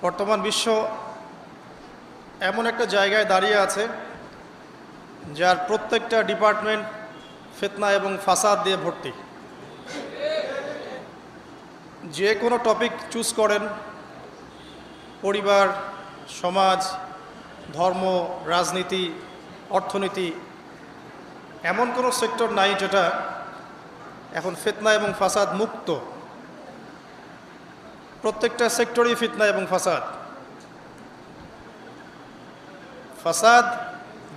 বর্তমান বিশ্ব এমন একটা জায়গায় দাঁড়িয়ে আছে যার প্রত্যেকটা ডিপার্টমেন্ট ফিতনা এবং ফাসাদ দিয়ে ভর্তি। যে কোনো টপিক চুজ করেন, পরিবার, সমাজ, ধর্ম, রাজনীতি, অর্থনীতি, এমন কোনো সেক্টর নাই যেটা এখন ফিতনা এবং ফাসাদ মুক্ত। প্রত্যেকটা সেক্টরই ফিতনা এবং ফাসাদ। ফাসাদ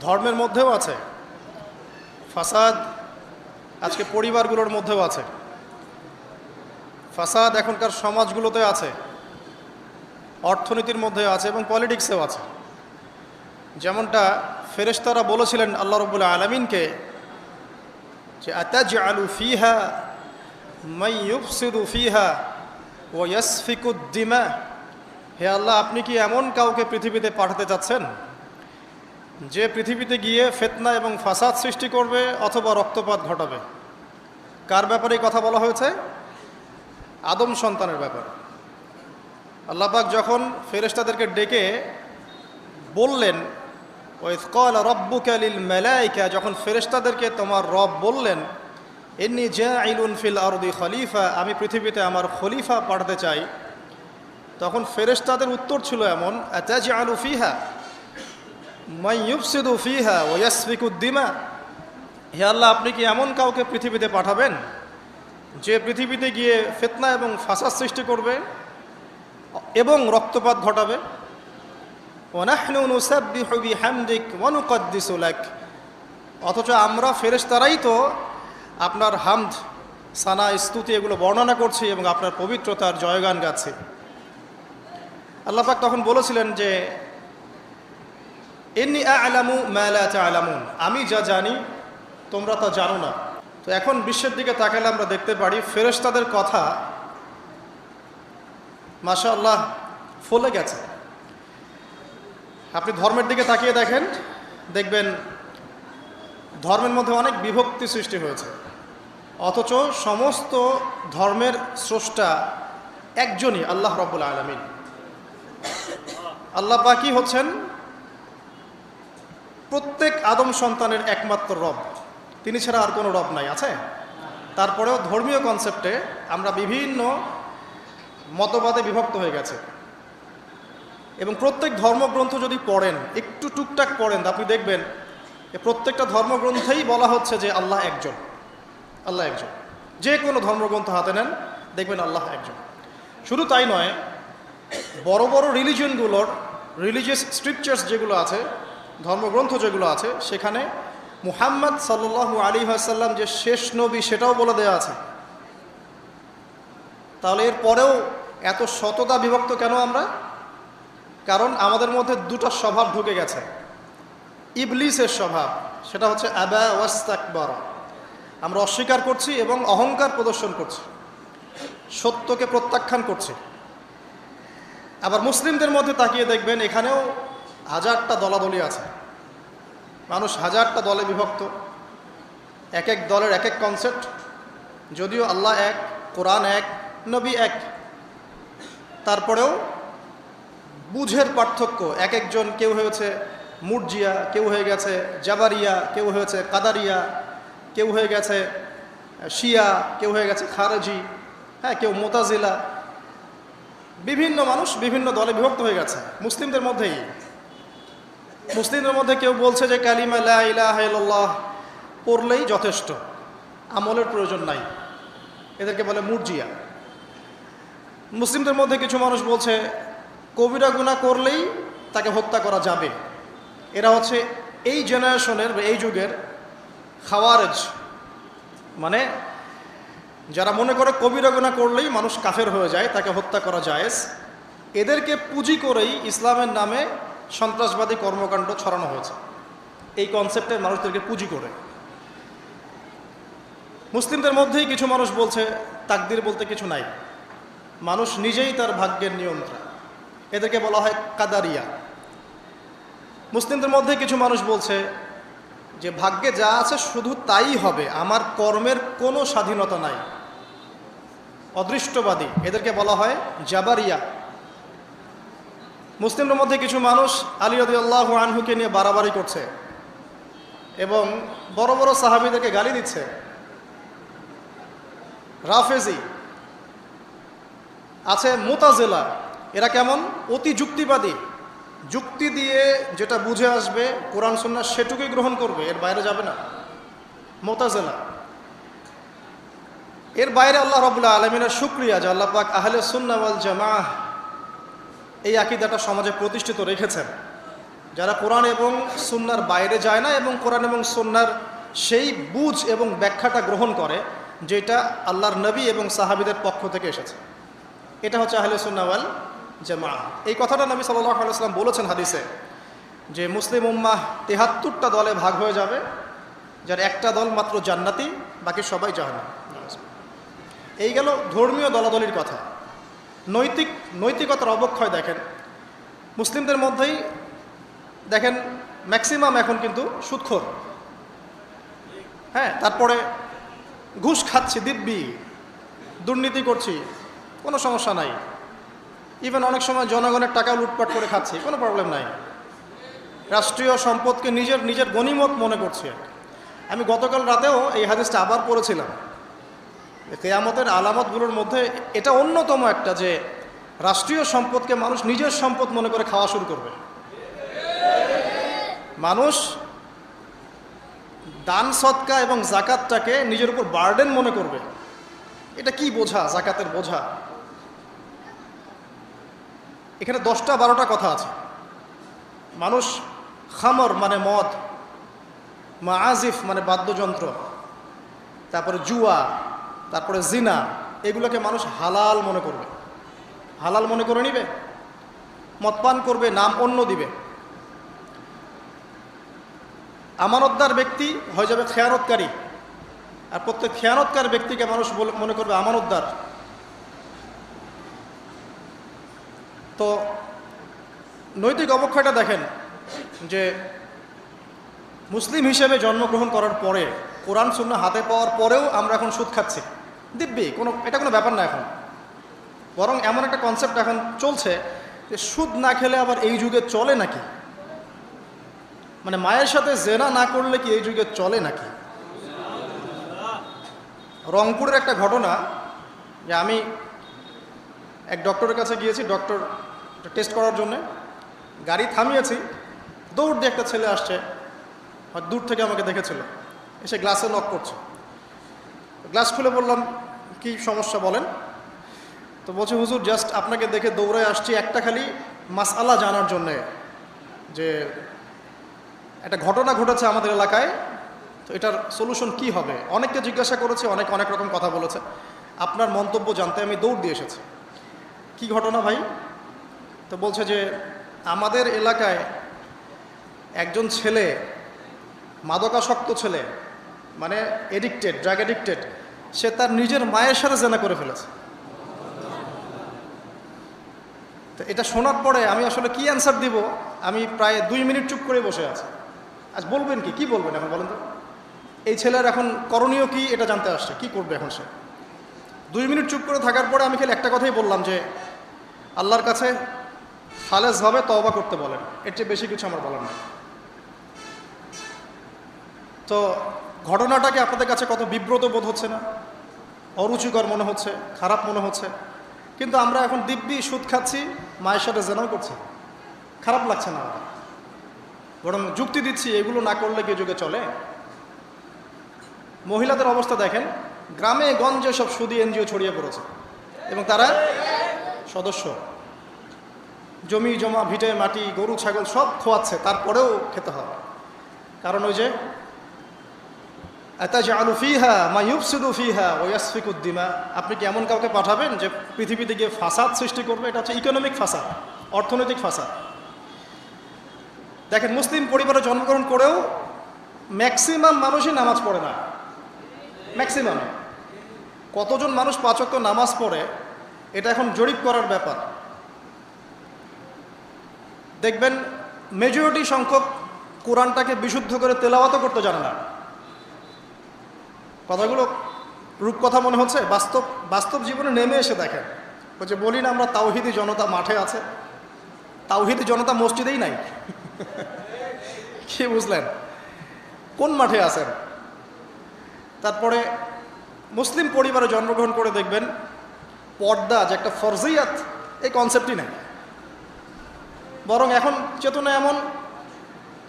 ধর্মের মধ্যেও আছে, ফাসাদ আজকে পরিবারগুলোর মধ্যেও আছে, ফাসাদ এখনকার সমাজগুলোতে আছে, অর্থনীতির মধ্যে আছে এবং পলিটিক্সেও আছে। যেমনটা ফেরেশতারা বলেছিলেন আল্লাহ রাব্বুল আলামিনকে যে আতাজআলু ফিহা মান ইউফসিদু ফিহা ওয়া ইয়াসফিকুদ দিমা, হে আল্লাহ, আপনি কি এমন কাউকে পৃথিবীতে পাঠাতে চাচ্ছেন যে পৃথিবীতে গিয়ে ফিতনা এবং ফাসাদ সৃষ্টি করবে অথবা রক্তপাত ঘটাবে? কার ব্যাপারে কথা বলা হয়েছে? আদম সন্তানের ব্যাপারে। আল্লাহ পাক যখন ফেরেশতাদেরকে ডেকে বললেন, ওয়াইয ক্বালা রাব্বুকা লিল মালায়েকা, যখন ফেরেশতাদেরকে তোমার রব বললেন ইন্নী জাঈলুন ফিল আরদি খলিফা, আমি পৃথিবীতে আমার খলিফা পাঠাতে চাই, তখন ফেরেশতাদের উত্তর ছিল এমন, আতাজআলু ফিহা মান ইউফসিদু ফিহা ওয়া ইয়াসফিকুদ দিমা, হে আল্লাহ, আপনি কি এমন কাউকে পৃথিবীতে পাঠাবেন যে পৃথিবীতে গিয়ে ফিতনা এবং ফাসাদ সৃষ্টি করবে এবং রক্তপাত ঘটাবে? ওয়া নাহনু নুসাব্বিহু বিহামদিক ওয়া নুকদ্দিসু লাক, অথচ আমরা ফেরেশতারাই তো আপনার হামদ, সানা, স্তুতি এগুলো বর্ণনা করছি এবং আপনার পবিত্রতার জয়গান গাচ্ছি। আল্লাহ পাক তখন বলেছিলেন যে ইন্নী আ'লামু মা লা তা'লামুন, আমি যা জানি তোমরা তা জানো না। তো এখন বিশ্বের দিকে তাকালে আমরা দেখতে পারি ফেরেশতাদের কথা মাশাআল্লাহ ফলে গেছে। আপনি ধর্মের দিকে তাকিয়ে দেখেন, দেখবেন ধর্মের মধ্যে অনেক বিভক্তি সৃষ্টি হয়েছে, অথচ সমস্ত ধর্মের স্রষ্টা একজনই, আল্লাহ রাব্বুল আলামিন। আল্লাহ পাকই হচ্ছেন প্রত্যেক আদম সন্তানের একমাত্র রব, তিনি ছাড়া আর কোনো রব নাই। আছে? তারপরেও ধর্মীয় কনসেপ্টে আমরা বিভিন্ন মতবাদে বিভক্ত হয়ে গেছে এবং প্রত্যেক ধর্মগ্রন্থ যদি পড়েন, একটু টুকটাক পড়েন, আপনি দেখবেন প্রত্যেকটা ধর্মগ্রন্থেই বলা হচ্ছে যে আল্লাহ একজন, আল্লাহ একজন। যে কোনো ধর্মগ্রন্থ হাতে নেন, দেখবেন আল্লাহ একজন। শুধু তাই নয়, বড় বড় রিলিজিয়নগুলোর রিলিজিয়াস স্ক্রিপচার্স যেগুলো আছে, ধর্মগ্রন্থ যেগুলো আছে, সেখানে মুহাম্মদ সাল্লাল্লাহু আলাইহি ওয়াসাল্লাম যে শেষ নবী সেটাও বলে দেওয়া আছে। তাহলে এর পরেও এত শততা বিভক্ত কেন আমরা? কারণ আমাদের মধ্যে দুটো স্বভাব ঢুকে গেছে। ইবলিসের স্বভাব, সেটা হচ্ছে আবা ওয়াস্তাকবার, আমরা অস্বীকার করছি এবং অহংকার প্রদর্শন করছি, সত্যকে প্রত্যাখ্যান করছি। আবার মুসলিমদের মধ্যে তাকিয়ে দেখবেন এখানেও হাজারটা দলাদলি আছে, মানুষ হাজারটা দলে বিভক্ত, এক এক দলের এক এক কনসেপ্ট, যদিও আল্লাহ এক, কোরআন এক, নবী এক, তারপরেও বুঝের পার্থক্য। এক একজন, কেউ হয়েছে মুরজিয়া, কেউ হয়ে গেছে জাবারিয়া, কেউ হয়েছে কাদারিয়া, কেউ হয়ে গেছে শিয়া, কেউ হয়ে গেছে খারেজি, হ্যাঁ, কেউ মুতাজিলা। বিভিন্ন মানুষ বিভিন্ন দলে বিভক্ত হয়ে গেছে মুসলিমদের মধ্যেই। মুসলিমদের মধ্যে কেউ বলছে যে কালিমা লা ইলাহা ইল্লাল্লাহ পড়লেই যথেষ্ট, আমলের প্রয়োজন নাই, এদেরকে বলে মুরজিয়া। মুসলিমদের মধ্যে কিছু মানুষ বলছে কবিরা গুনাহ করলেই তাকে হত্যা করা যাবে, এরা হচ্ছে এই জেনারেশনের বা এই যুগের খাওয়ারেজ, মানে যারা মনে করে কবিরা গুনাহ করলেই মানুষ কাফের হয়ে যায়, তাকে হত্যা করা জায়েজ। এদেরকে পুঁজি করেই ইসলামের নামে সন্ত্রাসবাদী কর্মকাণ্ড ছড়ানো হয়েছে, এই কনসেপ্টের মানুষদেরকে পুঁজি করে। মুসলিমদের মধ্যেই কিছু মানুষ বলছে তাকদির বলতে কিছু নাই, মানুষ নিজেই তার ভাগ্যের নিয়ন্ত্রণ, এদেরকে বলা হয় কাদারিয়া। মুসলিমদের মধ্যে কিছু মানুষ বলছে যে ভাগ্যে যা আছে শুধু তাই হবে, আমার কর্মের কোনো স্বাধীনতা নাই, অদৃষ্টবাদী, এদেরকে বলা হয় জাবারিয়া। মুসলিমদের মধ্যে কিছু মানুষ আলী রাদিয়াল্লাহু আনহুকে নিয়ে বাড়াবাড়ি করছে এবং বড় বড় সাহাবীদেরকে গালি দিচ্ছে। রাফেজি আছে, মুতাজিলা, এরা কেমন? অতি যুক্তিবাদী, যুক্তি দিয়ে যেটা বুঝে আসবে কোরআন সুন্নাহ সেটুকুই গ্রহণ করবে, এর বাইরে যাবে না। মুতাজিলা, এর বাইরে আল্লাহ রাব্বুল আলামিনের শুকরিয়া যে আল্লাহ পাক আহলে সুন্নাহ ওয়াল জামাআহ এই আকীদাটা সমাজে প্রতিষ্ঠিত রেখেছেন, যারা কোরআন এবং সুন্নাহর বাইরে যায় না এবং কোরআন এবং সুন্নাহর সেই বুঝ এবং ব্যাখ্যাটা গ্রহণ করে যেটা আল্লাহর নবী এবং সাহাবীদের পক্ষ থেকে এসেছে। এটা হচ্ছে আহলে সুন্নাহ ওয়াল জামাআহ। এই কথাটা নবী সাল্লাল্লাহু আলাইহি ওয়াসাল্লাম বলেছেন হাদিসে, যে মুসলিম উম্মাহ ৭৩টা দলে ভাগ হয়ে যাবে, যার একটা দল মাত্র জান্নাতি, বাকি সবাই জাহান্নামী। এই গেল ধর্মীয় দলাদলির কথা। নৈতিকতার অবক্ষয় দেখেন মুসলিমদের মধ্যেই, দেখেন ম্যাক্সিমাম এখন কিন্তু সুদখোর। হ্যাঁ, তারপরে ঘুষ খাচ্ছি দিব্যি, দুর্নীতি করছি, কোনো সমস্যা নাই। ইভেন অনেক সময় জনগণের টাকা লুটপাট করে খাচ্ছি, কোনো প্রবলেম নাই। রাষ্ট্রীয় সম্পদকে নিজের গনিমত মনে করছি। আমি গতকাল রাতেও এই হাদিসটা আবার পড়েছিলাম। কিয়ামতের আলামতগুলোর মধ্যে এটা অন্যতম একটা, যে রাষ্ট্রীয় সম্পদকে মানুষ নিজের সম্পদ মনে করে খাওয়া শুরু করবে। মানুষ দান সদকা এবং জাকাতটাকে নিজের উপর বার্ডেন মনে করবে। এটা কি বোঝা? জাকাতের বোঝা। এখানে 10টা-12টা কথা আছে। মানুষ খামর মানে মদ, মাআজিফ মানে বাদ্যযন্ত্র, তারপরে জুয়া, তারপরে জিনা, এগুলোকে মানুষ হালাল মনে করবে, হালাল মনে করে নিবে, মদপান করবে, নাম অন্য দিবে। আমানতদার ব্যক্তি হয়ে যাবে খেয়ানতকারী, আর প্রত্যেক খেয়ানতকার ব্যক্তিকে মানুষ মনে করবে আমানতদার। তো নৈতিক অবক্ষয়টা দেখেন, যে মুসলিম হিসেবে জন্মগ্রহণ করার পরে, কোরআন সুন্নাহ হাতে পাওয়ার পরেও আমরা এখন সুদ খাচ্ছি দিব্যি। এটা কোনো ব্যাপার না এখন। বরং এমন একটা কনসেপ্ট এখন চলছে যে সুদ না খেলে আবার এই যুগে চলে নাকি, মানে মায়ের সাথে জেনা না করলে কি এই যুগে চলে নাকি। রংপুরের একটা ঘটনা, যে আমি এক ডক্টরের কাছে গিয়েছি, ডক্টর টেস্ট করার জন্যে। গাড়ি থামিয়েছি, দৌড় দিয়ে একটা ছেলে আসছে, আর দূর থেকে আমাকে দেখেছিল, এসে গ্লাসে লক করছে। গ্লাস খুলে বললাম, কি সমস্যা বলেন? তো বলছে, হুজুর জাস্ট আপনাকে দেখে দৌড়ে আসছি একটা খালি মাসআলা জানার জন্যে, যে একটা ঘটনা ঘটেছে আমাদের এলাকায়, তো এটার সলিউশন কি হবে। অনেককে জিজ্ঞাসা করেছে, অনেক রকম কথা বলেছে, আপনার মন্তব্য জানতে আমি দৌড় দিয়ে এসেছি। কি ঘটনা ভাই? তো বলছে যে আমাদের এলাকায় একজন ছেলে, মাদকাসক্ত ছেলে, মানে এডিক্টেড, ড্রাগ এডিক্টেড, সে তার নিজের মায়ের সাথে জেনা করে ফেলেছে। তো এটা শোনার পরে আমি আসলে কি অ্যান্সার দিব, আমি প্রায় 2 মিনিট চুপ করে বসে আছি। আজ বলবেন কি বলবেন এখন বলেন তো? এই ছেলের এখন করণীয় কি এটা জানতে আসছে, কি করবে এখন সে? 2 মিনিট চুপ করে থাকার পরে আমি খালি একটা কথাই বললাম, যে আল্লাহর কাছে খালেসভাবে তওবা করতে বলেন, এর চেয়ে বেশি কিছু আমার বলার নেই। তো ঘটনাটাকে আপনাদের কাছে কত বিব্রত বোধ হচ্ছে না? অরুচিকর মনে হচ্ছে, খারাপ মনে হচ্ছে, কিন্তু আমরা এখন দিব্যি সুদ খাচ্ছি, মায়ের সাথে জেনাও করছি। খারাপ লাগছে না, বরং যুক্তি দিচ্ছি এগুলো না করলে কি যুগে চলে। মহিলাদের অবস্থা দেখেন, গ্রামে গঞ্জে সব সুদী এনজিও ছড়িয়ে পড়েছে এবং তারা সদস্য, জমি জমা, ভিটে মাটি, গরু ছাগল সব খোয়াচ্ছে, তারপরেও খেতে হবে। কারণ ওই যে আতাজআলু ফিহা মা ইউফসিদু ফিহা ওয়া ইয়াসফিকুদ দিমা, আপনি কি এমন কাউকে পাঠাবেন যে পৃথিবীতে গিয়ে ফাসাদ সৃষ্টি করবে? এটা হচ্ছে ইকোনমিক ফাসাদ, অর্থনৈতিক ফাসাদ। দেখেন, মুসলিম পরিবারে জন্মগ্রহণ করেও ম্যাক্সিমাম মানুষই নামাজ পড়ে না। ম্যাক্সিমাম কতজন মানুষ 5 ওয়াক্ত নামাজ পড়ে, এটা এখন জরিপ করার ব্যাপার। দেখবেন মেজরিটি সংখ্যক কোরআনটাকে বিশুদ্ধ করে তেলাওয়াতও করতে জানে না। কথাগুলো রূপকথা মনে হচ্ছে, বাস্তব জীবনে নেমে এসে দেখেন। ওই যে বলি না আমরা, তাওহিদি জনতা মাঠে আছে, তাওহীদি জনতা মসজিদেই নাই। কি বুঝলেন? কোন মাঠে আছেন? তারপরে মুসলিম পরিবারে জন্মগ্রহণ করে দেখবেন পর্দা যে একটা ফরজিয়াত, এই কনসেপ্টই নেই। বরং এখন চেতনা এমন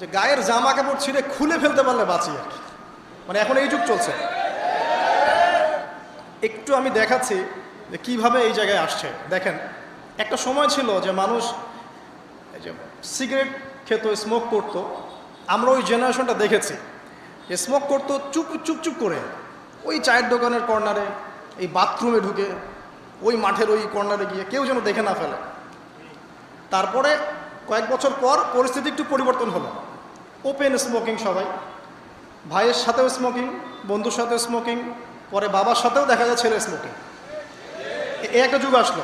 যে গায়ের জামা কাপড় ছিঁড়ে খুলে ফেলতে পারলে বাঁচি আর কি। মানে এখন এই যুগ চলছে। একটু আমি দেখাচ্ছি যে কীভাবে এই জায়গায় আসছে। দেখেন, একটা সময় ছিল যে মানুষ এই যে সিগারেট খেত, স্মোক করতো। আমরা ওই জেনারেশনটা দেখেছি যে স্মোক করতো চুপ চুপ চুপ করে, ওই চায়ের দোকানের কর্নারে, এই বাথরুমে ঢুকে, ওই মাঠের ওই কর্নারে গিয়ে, কেউ যেন দেখে না ফেলে। তারপরে কয়েক বছর পর পরিস্থিতি একটু পরিবর্তন হলো, ওপেন স্মোকিং, সবাই ভাইয়ের সাথেও স্মোকিং, বন্ধুর সাথেও স্মোকিং, পরে বাবার সাথেও দেখা যায় ছেলে স্মোকিং। এই একটা যুগ আসলো।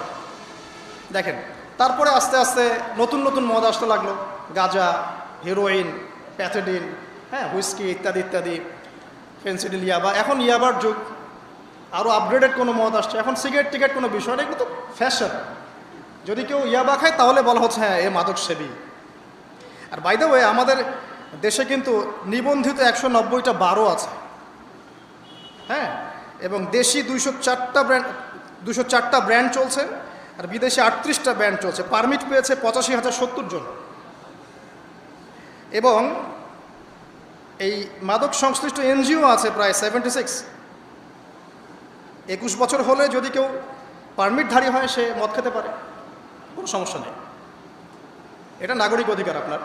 দেখেন, তারপরে আস্তে আস্তে নতুন নতুন মদ আসতে লাগলো, গাঁজা, হেরোইন, প্যাথেডিন, হ্যাঁ, হুইস্কি ইত্যাদি ইত্যাদি, ফেন্সিডিল, ইয়াবা। এখন ইয়াবার যুগ, আরও আপগ্রেডেড কোনো মদ আসছে। এখন সিগারেট টিকেট কোনো বিষয় না, এগুলো তো ফ্যাশন। যদি কেউ ইয়াবা খায় তাহলে বলা হচ্ছে হ্যাঁ এ মাদক সেবী। আর বাই দ্য ওয়ে, আমাদের দেশে কিন্তু নিবন্ধিত 190টা বারও আছে, হ্যাঁ, এবং দেশি 204টা ব্র্যান্ড চলছে, আর বিদেশি 38টা ব্র্যান্ড চলছে। পারমিট পেয়েছে 85,070 জন। এবং এই মাদক সংশ্লিষ্ট এনজিও আছে প্রায় 76। 21 বছর হলে যদি কেউ পারমিটধারী হয় সে মদ খেতে পারে, কোনো সমস্যা নেই, এটা নাগরিক অধিকার আপনার।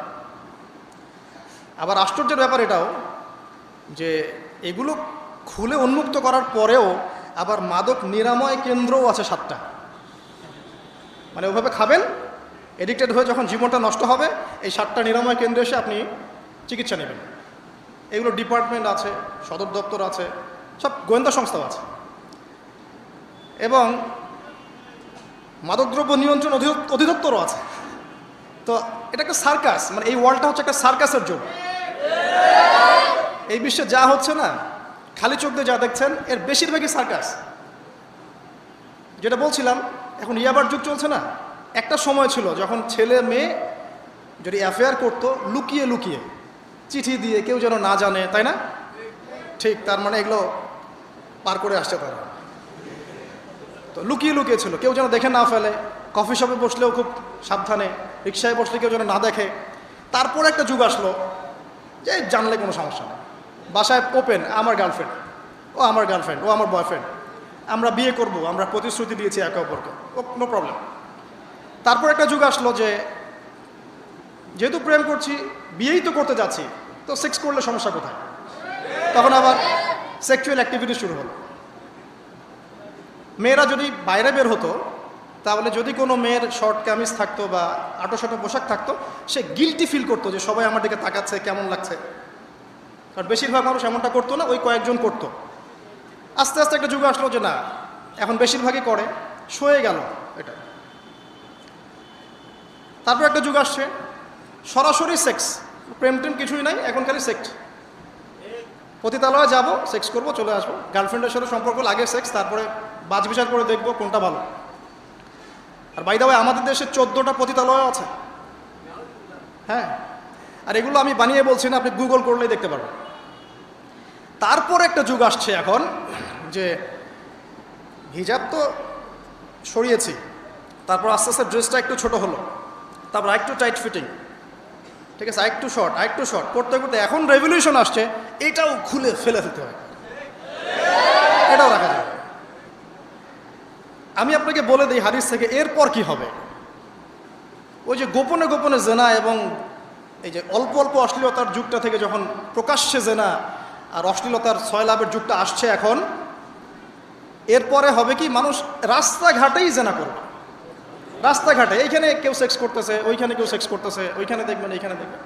আবার আশ্চর্যের ব্যাপার এটাও যে এগুলো খুলে উন্মুক্ত করার পরেও আবার মাদক নিরাময় কেন্দ্রও আছে 7টা। মানে ওভাবে খাবেন, এডিক্টেড হয়ে যখন জীবনটা নষ্ট হবে, এই 7টা নিরাময় কেন্দ্রে এসে আপনি চিকিৎসা নেবেন। এগুলো ডিপার্টমেন্ট আছে, সদর দপ্তর আছে, সব গোয়েন্দা সংস্থাও আছে। এবং মাদকদ্রব্য নিয়ন্ত্রণ অধিদপ্তরও আছে। তো এটা একটা সার্কাস, মানে এই ওয়ার্ল্ডটা হচ্ছে একটা সার্কাসের যুগ। এই বিশ্বে যা হচ্ছে না, খালি চোখ দিয়ে যা দেখছেন, এর বেশিরভাগই সার্কাস। যেটা বলছিলাম, এখন ইয়াবার যুগ চলছে না। একটা সময় ছিল যখন ছেলে মেয়ে যদি অ্যাফেয়ার করতো লুকিয়ে লুকিয়ে, চিঠি দিয়ে, কেউ যেন না জানে, তাই না? ঠিক, তার মানে এগুলো পার করে আসছে তারা। তো লুকিয়ে লুকিয়ে ছিল, কেউ যেন দেখে না ফেলে। কফি শপে বসলেও খুব সাবধানে, রিক্সায় বসলে কেউ যেন না দেখে। তারপর একটা যুগ আসলো যে জানলে কোনো সমস্যা নেই, বাসায় ওপেন, আমার গার্লফ্রেন্ড, ও আমার গার্লফ্রেন্ড, ও আমার বয়ফ্রেন্ড, আমরা বিয়ে করব, আমরা প্রতিশ্রুতি দিয়েছি একে অপরকে, ও নো প্রবলেম। তারপর একটা যুগ আসলো যে যেহেতু প্রেম করছি, বিয়েই তো করতে যাচ্ছি, তো সেক্স করলে সমস্যা কোথায়? তখন আবার সেক্সুয়াল অ্যাক্টিভিটি শুরু হলো। মেয়েরা যদি বাইরে বের হতো, তাহলে যদি কোনো মেয়ের শর্ট কামিজ থাকতো বা আটো-শাটো পোশাক থাকতো, সে গিল্টি ফিল করতো যে সবাই আমার দিকে তাকাচ্ছে, কেমন লাগছে। কারণ বেশিরভাগ মানুষ এমনটা করতো না, ওই কয়েকজন করতো। আস্তে আস্তে একটা যুগ আসলো যে না, এখন বেশিরভাগই করে, সয়ে গেল এটা। তারপর একটা যুগ আসছে সরাসরি সেক্স, প্রেম টেম কিছুই নাই, এখন খালি সেক্স। পতিতালয়ে যাব, সেক্স করব, চলে আসবো। গার্লফ্রেন্ডের সাথে সম্পর্ক, লাগে সেক্স, তারপরে বাছবিচার করে দেখবো কোনটা ভালো। আর বাই দ্য ওয়ে, আমাদের দেশে 14টা পতিতালয় আছে, হ্যাঁ। আর এগুলো আমি বানিয়ে বলছি না, আপনি গুগল করলেই দেখতে পারবেন। তারপর একটা যুগ আসছে এখন যে হিজাব তো সরিয়েছি, তারপর আস্তে আস্তে ড্রেসটা একটু ছোট হলো, তারপর আরেকটু টাইট ফিটিং, ঠিক আছে, আরেকটু শর্ট করতে করতে এখন রেভলিউশন আসছে, এটাও খুলে ফেলে দিতে হয়, এটাও রাখা যাবে। আমি আপনাকে বলে দিই হাদিস থেকে, এরপর কি হবে? ওই যে গোপনে গোপনে জেনা এবং এই যে অল্প অল্প অশ্লীলতার যুগটা থেকে যখন প্রকাশ্যে জেনা আর অশ্লীলতার সয়লাভের যুগটা আসছে এখন, এরপরে হবে কি, মানুষ রাস্তাঘাটেই জেনা করবে। রাস্তাঘাটে, এইখানে কেউ সেক্স করতেছে, ওইখানে কেউ সেক্স করতেছে, ওইখানে দেখবেন, এইখানে দেখবেন।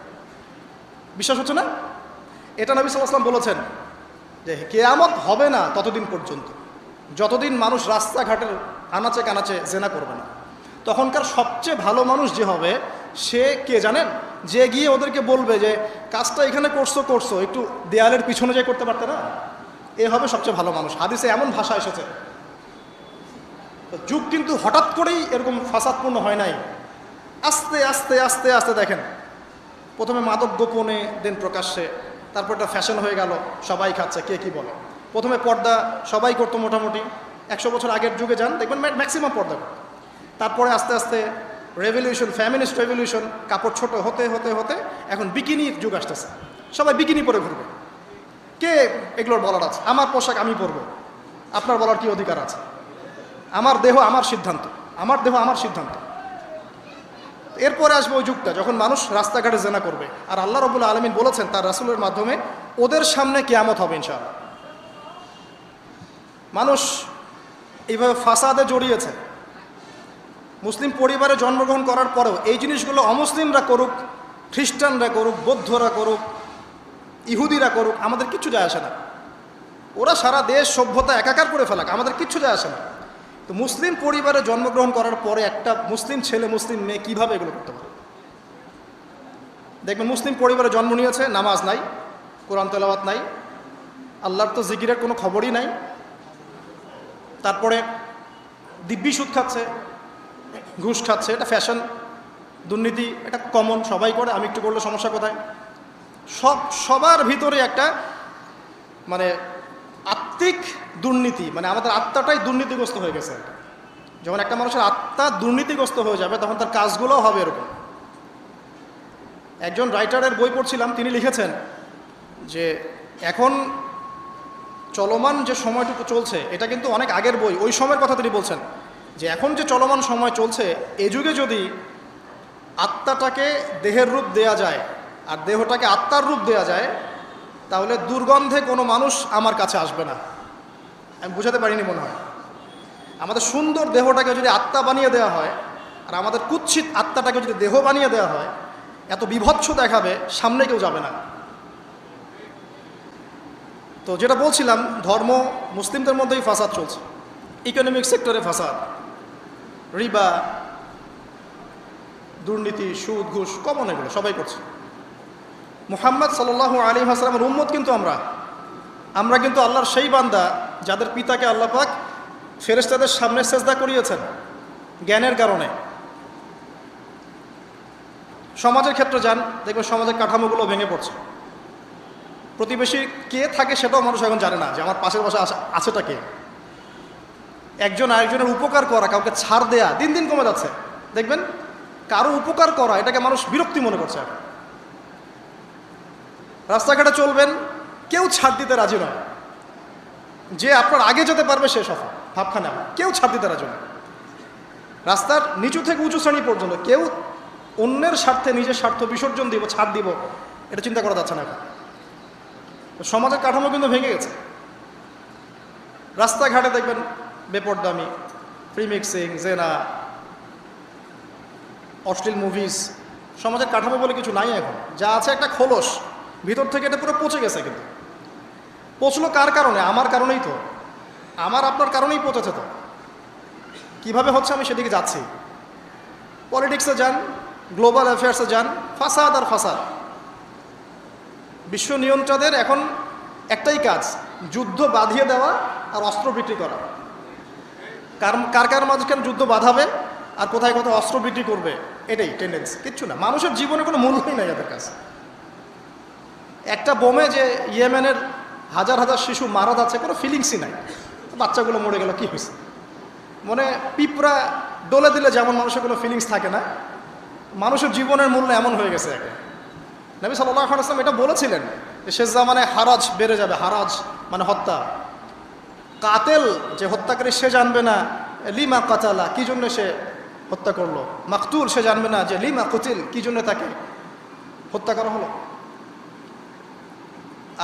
বিশ্বাস হচ্ছে না? এটা নবী সাল্লাল্লাহু আলাইহি ওয়াসাল্লাম বলেছেন যে কিয়ামত হবে না ততদিন পর্যন্ত, যতদিন মানুষ রাস্তাঘাটের আনাচে কানাচে জেনা করবে না। তখনকার সবচেয়ে ভালো মানুষ যে হবে, সে কে জানেন? যে গিয়ে ওদেরকে বলবে যে কাজটা এখানে করছো, একটু দেয়ালের পিছনে যে করতে পারতে না, এ হবে সবচেয়ে ভালো মানুষ। হাদিসে এমন ভাষা এসেছে। যুগ কিন্তু হঠাৎ করেই এরকম ফাসাদপূর্ণ হয় নাই, আস্তে আস্তে আস্তে আস্তে দেখেন, প্রথমে মাদক গোপনে, দেন প্রকাশ্যে, তারপর এটা ফ্যাশন হয়ে গেল, সবাই খাচ্ছে, কে কি বলে। প্রথমে পর্দা সবাই করতো মোটামুটি, 100 বছর আগের যুগে যান দেখবেন ম্যাক্সিমাম পর্দা করতো। তারপরে আস্তে আস্তে রেভলিউশন, ফ্যামিনিস্ট রেভলিউশন, কাপড় ছোট হতে হতে হতে এখন বিকিনির যুগ আসতেছে, সবাই বিকিনি পরে ঘুরবে। কে এগুলোর বলার আছে? আমার পোশাক আমি পরবো, আপনার বলার কি অধিকার আছে? আমার দেহ আমার সিদ্ধান্ত, আমার দেহ আমার সিদ্ধান্ত। এরপরে আসবে ওই যুগটা যখন মানুষ রাস্তাঘাটে জেনা করবে, আর আল্লাহ রাব্বুল আলামিন বলেছেন তার রাসূলের মাধ্যমে ওদের সামনে কিয়ামত হবে ইনশাআল্লাহ। মানুষ এইভাবে ফাসাদে জড়িয়েছে, মুসলিম পরিবারে জন্মগ্রহণ করার পরেও এই জিনিসগুলো অমুসলিমরা করুক, খ্রিস্টানরা করুক, বৌদ্ধরা করুক, ইহুদিরা করুক, আমাদের কিচ্ছু যায় আসে না। ওরা সারা দেশ সভ্যতা একাকার করে ফেলাক, আমাদের কিচ্ছু যায় আসে না। তো মুসলিম পরিবারে জন্মগ্রহণ করার পরে একটা মুসলিম ছেলে, মুসলিম মেয়ে কীভাবে এগুলো করতে পারে? দেখবেন মুসলিম পরিবারে জন্ম নিয়েছে, নামাজ নাই, কোরআন তেলাওয়াত নাই, আল্লাহর তো জিকিরের কোনো খবরই নাই। তারপরে দিব্যি সুদ খাচ্ছে, ঘুষ খাচ্ছে, এটা ফ্যাশন। দুর্নীতি এটা কমন, সবাই করে, আমি একটু করলে সমস্যা কোথায়? সবার ভিতরে একটা মানে আত্মিক দুর্নীতি, মানে আমাদের আত্মাটাই দুর্নীতিগ্রস্ত হয়ে গেছে। যখন একটা মানুষের আত্মা দুর্নীতিগ্রস্ত হয়ে যাবে তখন তার কাজগুলোও হবে এরকম। একজন রাইটারের বই পড়ছিলাম, তিনি লিখেছেন যে এখন চলমান যে সময়টুকু চলছে এটা কিন্তু অনেক আগের বই, ওই সময়ের কথা তিনি বলছেন যে এখন যে চলমান সময় চলছে এ যুগে যদি আত্মাটাকে দেহের রূপ দেয়া যায় আর দেহটাকে আত্মার রূপ দেয়া যায় তাহলে দুর্গন্ধে কোনো মানুষ আমার কাছে আসবে না। আমি বুঝাতে পারিনি মনে হয়। আমাদের সুন্দর দেহটাকে যদি আত্মা বানিয়ে দেওয়া হয় আর আমাদের কুৎসিত আত্মাটাকে যদি দেহ বানিয়ে দেওয়া হয়, এত বিভৎস দেখাবে, সামনে কেউ যাবে না। তো যেটা বলছিলাম, ধর্ম মুসলিমদের মধ্যেই ফাসাদ চলছে, ইকোনমিক সেক্টরে ফাসাদ, রিবা, দুর্নীতি, সুদ, ঘুষ, কমন, এগুলো সবাই করছে। মুহাম্মদ সাল্লাল্লাহু আলাইহি ওয়াসাল্লামের উম্মত কিন্তু আমরা কিন্তু আল্লাহর সেই বান্দা যাদের পিতাকে আল্লাহ পাক ফেরেশতাদের সামনে সেজদা করিয়েছেন জ্ঞানের কারণে। সমাজের ক্ষেত্রে যান, দেখবেন সমাজের কাঠামোগুলো ভেঙে পড়ছে। প্রতিবেশী কে থাকে সেটাও মানুষ এখন জানে না, যে আমার পাশের পাশে আছেটা কে। একজন আরেকজনের উপকার করা, কাউকে ছাড় দেয়া দিন দিন কমে যাচ্ছে। দেখবেন কারো উপকার করা এটাকে মানুষ বিরক্তি মনে করছে। রাস্তাঘাটে চলবেন, কেউ ছাড় দিতে রাজি নয়, যে আপনার আগে যেতে পারবে সে সফল, ভাবখানা, কেউ ছাড় দিতে রাজি নয়। রাস্তার নিচু থেকে উঁচু শ্রেণী পর্যন্ত কেউ অন্যের স্বার্থে নিজের স্বার্থ বিসর্জন দিব, ছাড় দিব, এটা চিন্তা করা যাচ্ছে না এখন। সমাজের কাঠামো কিন্তু ভেঙে গেছে। রাস্তাঘাটে দেখবেন বেপরদামি, প্রিমিক্সিং, জেনা, অশ্লীল মুভিজ। সমাজের কাঠামো বলে কিছু নাই এখন, যা আছে একটা খোলস, ভিতর থেকে এটা পুরো পচে গেছে। কিন্তু পচলো কার কারণে? আমার কারণেই তো, আমার আপনার কারণেই পচেছে। তো কীভাবে হচ্ছে আমি সেদিকে যাচ্ছি। পলিটিক্সে যান, গ্লোবাল অ্যাফেয়ার্সে যান, ফাসাদ আর ফাসাদ। বিশ্ব নিয়ন্ত্রকদের এখন একটাই কাজ, যুদ্ধ বাঁধিয়ে দেওয়া আর অস্ত্র বিক্রি করা। কার কার মাঝখানে যুদ্ধ বাঁধাবে আর কোথায় কোথায় অস্ত্র বিক্রি করবে, এটাই টেন্ডেন্সি, কিচ্ছু না। মানুষের জীবনে কোনো মূল্যই নেই এদের কাছে। একটা বোমে যে ইয়েমেনের হাজার হাজার শিশু মারা যাচ্ছে, কোনো ফিলিংসই নাই। বাচ্চাগুলো মরে গেল, কী হয়েছে? মনে পিঁপড়া ডলে দিলে যেমন মানুষের কোনো ফিলিংস থাকে না, মানুষের জীবনের মূল্য এমন হয়ে গেছে। নবী সাল্লাল্লাহু আলাইহি ওয়াসাল্লাম এটা বলেছিলেন যে শেষ জামানায় হারাজ বেড়ে যাবে। হারাজ মানে হত্যা। কাতেল যে হত্যাকারী সে জানবে না লিমা কাতালা, কী জন্য সে হত্যা করলো। মাকতুল সে জানবে না যে লিমা কুতিল, কী জন্য তাকে হত্যা করা হলো।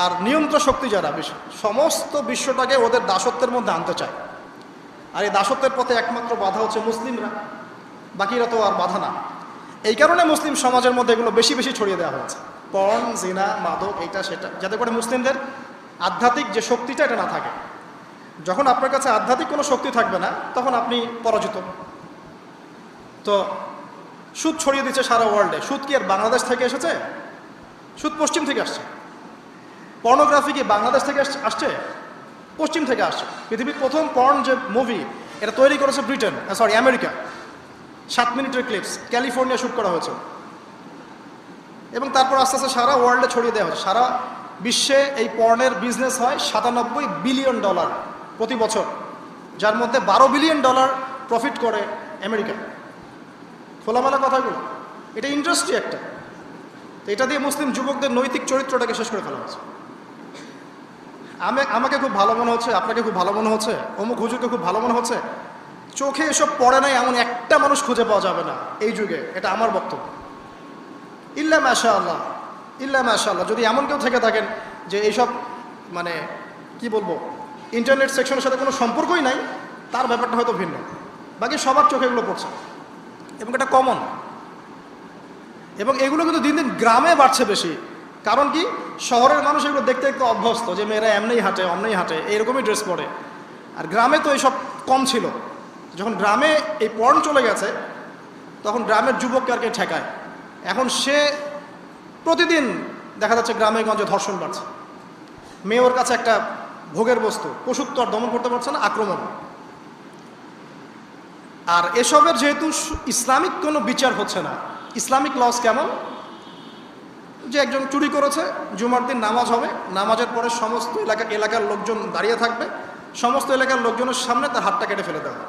আর নিয়ন্ত্রণ শক্তি যারা সমস্ত বিশ্বটাকে ওদের দাসত্বের মধ্যে আনতে চায়। আর এই দাসত্বের পথে একমাত্র বাধা হচ্ছে মুসলিমরা, বাকিরা তো আর বাধা না। এই কারণে মুসলিম সমাজের মধ্যে এগুলো বেশি বেশি ছড়িয়ে দেওয়া হয়েছে, পর্ন, জিনা, মাদক, এইটা সেটা, যাতে করে মুসলিমদের আধ্যাত্মিক যে শক্তিটা এটা না থাকে। যখন আপনার কাছে আধ্যাত্মিক কোনো শক্তি থাকবে না তখন আপনি পরাজিত। তো সুদ ছড়িয়ে দিচ্ছে সারা ওয়ার্ল্ডে। সুদ কি আর বাংলাদেশ থেকে এসেছে? সুদ পশ্চিম থেকে আসছে। পর্নোগ্রাফি কি বাংলাদেশ থেকে আসছে? পশ্চিম থেকে আসছে। পৃথিবীর প্রথম পর্ন যে মুভি, এটা তৈরি করেছে ব্রিটেন, আমেরিকা। 7 মিনিটের ক্লিপস, ক্যালিফোর্নিয়া শ্যুট করা হয়েছে, এবং তারপর আস্তে আস্তে সারা ওয়ার্ল্ডে ছড়িয়ে দেওয়া হচ্ছে। সারা বিশ্বে এই পর্নের বিজনেস হয় $97 বিলিয়ন প্রতি বছর, যার মধ্যে $12 বিলিয়ন প্রফিট করে আমেরিকা। খোলামেলা কথাগুলো, এটা ইন্ডাস্ট্রি একটা। তো এটা দিয়ে মুসলিম যুবকদের নৈতিক চরিত্রটাকে শেষ করে ফেলা হচ্ছে। আমাকে খুব ভালো মনে হচ্ছে, আপনাকে খুব ভালো মনে হচ্ছে, অমুক হুজুরকে খুব ভালো মনে হচ্ছে, চোখে এসব পড়ে নাই এমন একটা মানুষ খুঁজে পাওয়া যাবে না এই যুগে, এটা আমার বক্তব্য। ইল্লা মাশাআল্লাহ, ইল্লা মাশাআল্লাহ, যদি এমন কেউ থেকে থাকেন যে এইসব মানে কি বলবো ইন্টারনেট সেকশনের সাথে কোনো সম্পর্কই নাই, তার ব্যাপারটা হয়তো ভিন্ন। বাকি সবার চোখে এগুলো পড়ছে এবং এটা কমন। এবং এগুলো কিন্তু দিন দিন গ্রামে বাড়ছে বেশি। কারণ কি, শহরের মানুষ এগুলো দেখতে একটু অভ্যস্ত যে মেয়েরা এমনিই হাঁটে অমনিই হাঁটে, এইরকমই ড্রেস পরে। আর গ্রামে তো এইসব কম ছিল। যখন গ্রামে এই পর্ন চলে গেছে তখন গ্রামের যুবককে আর কে ঠেকায়। এখন সে প্রতিদিন দেখা যাচ্ছে গ্রামে গঞ্জে ধর্ষণ বাড়ছে, মেয়ে ওর কাছে একটা ভোগের বস্তু, পশুত্ব আর দমন করতে পারছে না, আক্রমণ। আর এসবের যেহেতু ইসলামিক কোনো বিচার হচ্ছে না, ইসলামিক লস কেমন, যে একজন চুরি করেছে, জুমার দিন নামাজ হবে, নামাজের পরে সমস্ত এলাকার লোকজন দাঁড়িয়ে থাকবে, সমস্ত এলাকার লোকজনের সামনে তার হাতটা কেটে ফেলে দেওয়া।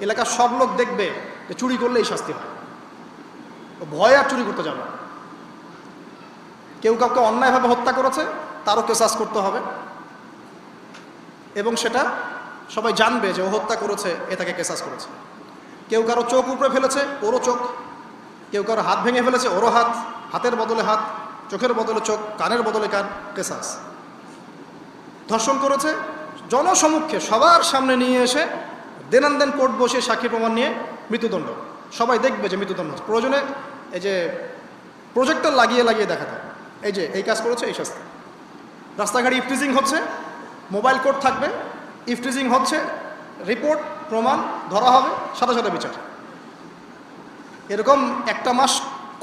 এলাকার সব লোক দেখবে যে চুরি করলে এই শাস্তি হয়, ভয় আর চুরি করতে যাবে। কেউ কাউকে অন্যায়ভাবে হত্যা করেছে, তারও কেসাস করতে হবে, এবং সেটা সবাই জানবে যে ও হত্যা করেছে, এ তাকে কেসাস করেছে। কেউ কারো চোখ উপড়ে ফেলেছে, ওরও চোখ। কেউ কারো হাত ভেঙে ফেলেছে, ওরও হাত। হাতের বদলে হাত, চোখের বদলে চোখ, কানের বদলে কান, কেসাস। ধর্ষণ করেছে, জনসমক্ষে সবার সামনে নিয়ে এসে দেনান কোর্ট বসে সাক্ষী প্রমাণ নিয়ে মৃত্যুদণ্ড। সবাই দেখবে যে মৃত্যুদণ্ড। প্রয়োজনে এই যে প্রজেক্টর লাগিয়ে দেখাতে, এই যে এই কাজ করেছে, এই শাস্তি। রাস্তাঘাটে ইফটিজিং হচ্ছে, মোবাইল কোর্ট থাকবে, ইফটিজিং হচ্ছে, রিপোর্ট প্রমাণ ধরা হবে, সাথে সাথে বিচার। এরকম একটা মাস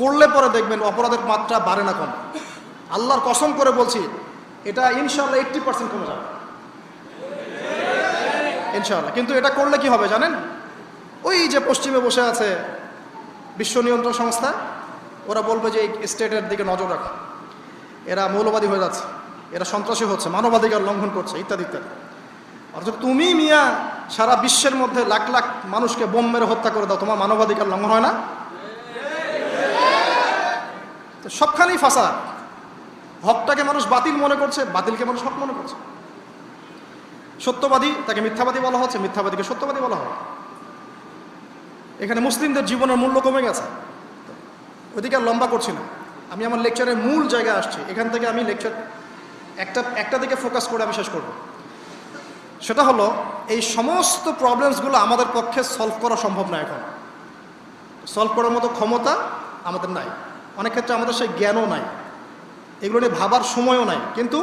করলে পরে দেখবেন অপরাধের মাত্রা বাড়ে না কম। আল্লাহর কসম করে বলছি, এটা ইনশাআল্লাহ 80% কমে যাবে ইনশাআল্লাহ। কিন্তু এটা করলে কি হবে জানেন, ওই যে পশ্চিমে বসে আছে বিশ্ব নিয়ন্ত্রণ সংস্থা, ওরা বলবে যে এই স্টেটের দিকে নজর রাখে, এরা মৌলবাদী হয়ে যাচ্ছে, এরা সন্ত্রাসী হচ্ছে, মানবাধিকার লঙ্ঘন করছে, ইত্যাদি ইত্যাদি। অর্থাৎ তুমি মিয়া সারা বিশ্বের মধ্যে লাখ লাখ মানুষকে বোম মেরে হত্যা করে দাও, তোমার মানবাধিকার লঙ্ঘন হয় না? তো সবখানেই ফাসাদ। হকটাকে মানুষ বাতিল মনে করছে, বাতিলকে মানুষ হক মনে করছে। সত্যবাদী তাকে মিথ্যাবাদী বলা হচ্ছে, মিথ্যাবাদীকে সত্যবাদী বলা হয়। এখানে মুসলিমদের জীবনের মূল্য কমে গেছে। ওইদিকে আর লম্বা করছি না, আমি আমার লেকচারের মূল জায়গায় আসছি। এখান থেকে আমি লেকচার একটা দিকে ফোকাস করে আমি শেষ করব। সেটা হলো, এই সমস্ত প্রবলেমসগুলো আমাদের পক্ষে সলভ করা সম্ভব না। এখন সলভ করার মতো ক্ষমতা আমাদের নাই, অনেক ক্ষেত্রে আমাদের সেই জ্ঞানও নাই, এগুলো নিয়ে ভাবার সময়ও নাই। কিন্তু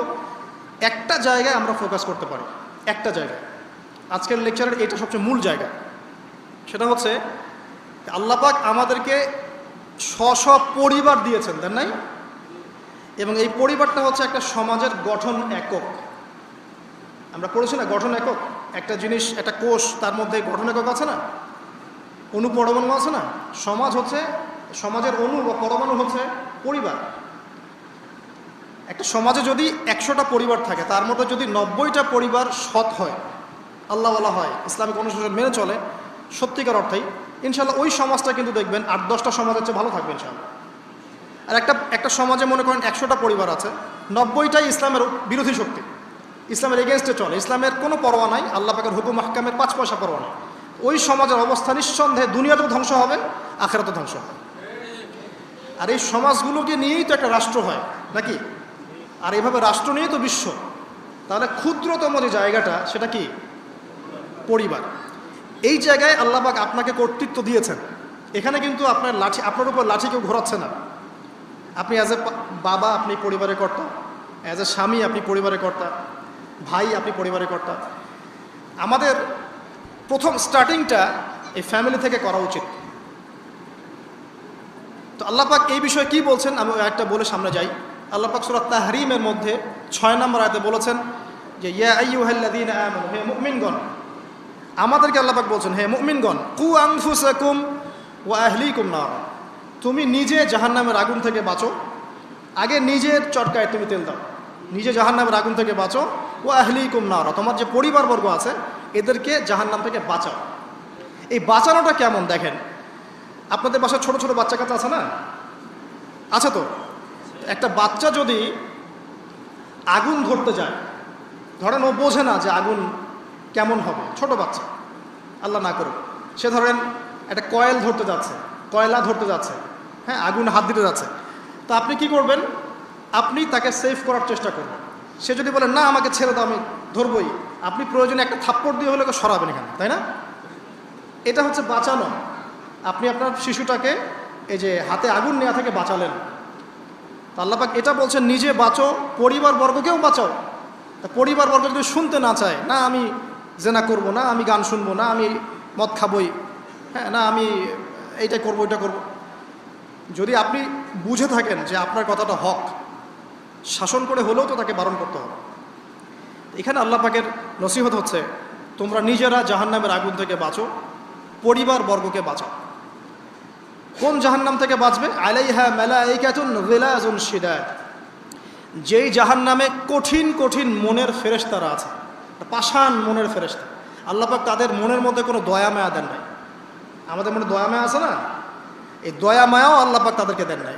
একটা জায়গায় আমরা ফোকাস করতে পারি, একটা জায়গায়। আজকের লেকচারের এটা সবচেয়ে মূল জায়গা। সেটা হচ্ছে আল্লাহ পাক আমাদেরকে স্ব পরিবার দিয়েছেন, দেন নাই? এবং এই পরিবারটা হচ্ছে একটা সমাজের গঠন একক। আমরা পড়েছি না, গঠন একক। একটা জিনিস, একটা কোষ, তার মধ্যে গঠন একক আছে না, অণু পরমাণু আছে না। সমাজ হচ্ছে, সমাজের অণু বা পরমাণু হচ্ছে পরিবার। একটা সমাজে যদি 100টা পরিবার থাকে, তার মধ্যে যদি 90টা পরিবার সৎ হয়, আল্লাহওয়ালা হয়, ইসলামিক অনুশাসন মেনে চলে সত্যিকার অর্থেই, ইনশাআল্লাহ ওই সমাজটা কিন্তু দেখবেন 8-10টা সমাজের চেয়ে ভালো থাকবে ইনশাআল্লাহ। আর একটা সমাজে মনে করেন 100টা পরিবার আছে, 90টাই ইসলামের বিরোধী শক্তি, ইসলামের এগেনস্টে চলে, ইসলামের কোনো পরোয়া নাই, আল্লাহ পাকের হুকুম আহকামের 5 পয়সা পরোয়া নাই। ওই সমাজের অবস্থা নিঃসন্দেহে দুনিয়াতেও ধ্বংস হবে, আখিরাতেও ধ্বংস হবে। আর এই সমাজগুলোকে নিয়েই তো একটা রাষ্ট্র হয় নাকি? আর এইভাবে রাষ্ট্র নিয়েই তো বিশ্ব। তাহলে ক্ষুদ্রতম যে জায়গাটা, সেটা কি? পরিবার। এই জায়গায় আল্লাহ পাক আপনাকে কর্তৃত্ব দিয়েছেন। এখানে কিন্তু আপনার উপর লাঠি কেউ ঘোরাচ্ছে না। আপনি অ্যাজ এ বাবা, আপনি পরিবারের কর্তা, অ্যাজ এ স্বামী আপনি পরিবারের কর্তা, ভাই আপনি পরিবারের কর্তা। আমাদের প্রথম স্টার্টিংটা এই ফ্যামিলি থেকে করা উচিত। তো আল্লাহ পাক এই বিষয়ে কি বলছেন, আমি একটা বলে সামনে যাই। আল্লাহ পাক সূরা তাহরিমের মধ্যে 6 নম্বর আয়াতে বলেছেন যে ইয়া আইয়ুহাল্লাযীনা আমানু, হে মুমিনগণ। আমাদেরকে আল্লাহ পাক বলছেন, হে মুমিনগণ, কু আনফুসাকুম ওয়া আহলিকুম নার, তুমি নিজে জাহান্নামের আগুন থেকে বাঁচো। আগে নিজের চটকায় তুমি তেল দাও, নিজে জাহান্নামের আগুন থেকে বাঁচো। ওয়া আহলিকুম নার, তোমার যে পরিবারবর্গ আছে এদেরকে জাহান্নাম থেকে বাঁচাও। এই বাঁচানোটা কেমন দেখেন, আপনাদের বাসায় ছোট ছোট বাচ্চা কাচ্চা আছে না? আছে তো? একটা বাচ্চা যদি আগুন ধরতে যায়, ধরেন ও বোঝে না যে আগুন কেমন হবে, ছোট বাচ্চা, আল্লাহ না করুক, সে ধরেন একটা কয়েল ধরতে যাচ্ছে, কয়লা ধরতে যাচ্ছে, হ্যাঁ, আগুন হাত দিতে যাচ্ছে, তো আপনি কি করবেন? আপনি তাকে সেভ করার চেষ্টা করবেন। সে যদি বলে না আমাকে ছেড়ে দাও আমি ধরবই, আপনি প্রয়োজনে একটা থাপ্পড় দিয়ে হলে সরাবেন এখানে, তাই না? এটা হচ্ছে বাঁচানো। আপনি আপনার শিশুটাকে এই যে হাতে আগুন নেওয়া থেকে বাঁচালেন। আল্লাহ পাক এটা বলছেন নিজে বাঁচো, পরিবারবর্গকেও বাঁচাও। তা পরিবারবর্গ যদি শুনতে না চায়, না আমি জেনা করব, না আমি গান শুনবো, না আমি মদ খাবই, হ্যাঁ, না আমি এইটা করবো ওইটা করব, যদি আপনি বুঝে থাকেন যে আপনার কথাটা হক, শাসন করে হলেও তো তাকে বারণ করতে হবে। এখানে আল্লাহ পাকের নসিহত হচ্ছে তোমরা নিজেরা জাহান্নামের আগুন থেকে বাঁচো, পরিবারবর্গকে বাঁচাও। কোন জাহান্নাম থেকে বাঁচবে? আলাইহা মালাইকাতুন গিলাজুন শিদাদ, যেই জাহান্নামে কঠিন কঠিন মনের ফেরেশতারা আছে, পাষাণ মনের ফেরেশতা। আল্লাহ পাক তাদের মনের মধ্যে কোনো দয়া মায়া দেন নাই। আমাদের মনে দয়া মায়া আছে না, এই দয়া মায়াও আল্লাহ পাক তাদেরকে দেন নাই।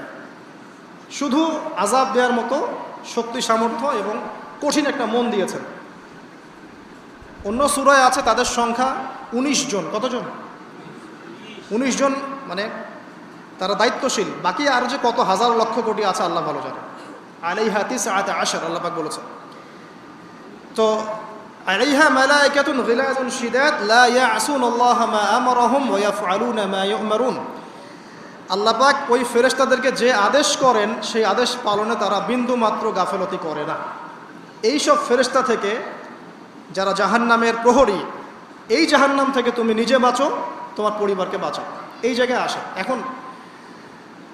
শুধু আযাব দেওয়ার মতো শক্তি সামর্থ্য এবং কঠিন একটা মন দিয়েছেন। অন্য সূরায় আছে তাদের সংখ্যা 19 জন। কতজন? 19 জন, মানে তারা দায়িত্বশীল। বাকি আর যে কত হাজার লক্ষ কোটি আছে আল্লাহ ভালো জানে। আলাইহা তিসআতা আশার আল্লাহ পাক বলেছেন। তো আলাইহা মালাইকাতুন গিলাজুন শিদাদ লা ইয়াসুনাল্লাহা মা আমারাহুম ওয়া ইয়াফআলুনা মা ইউমারুন। আল্লাহ পাক ওই ফেরেশতাদেরকে যে আদেশ করেন সেই আদেশ পালনে তারা বিন্দু মাত্র গাফেলতি করে না। এই সব ফেরেশতা থেকে যারা জাহান্নামের প্রহরী, এই জাহান্নাম থেকে তুমি নিজে বাঁচো, তোমার পরিবারকে বাঁচাও। এই জায়গায় আসে। এখন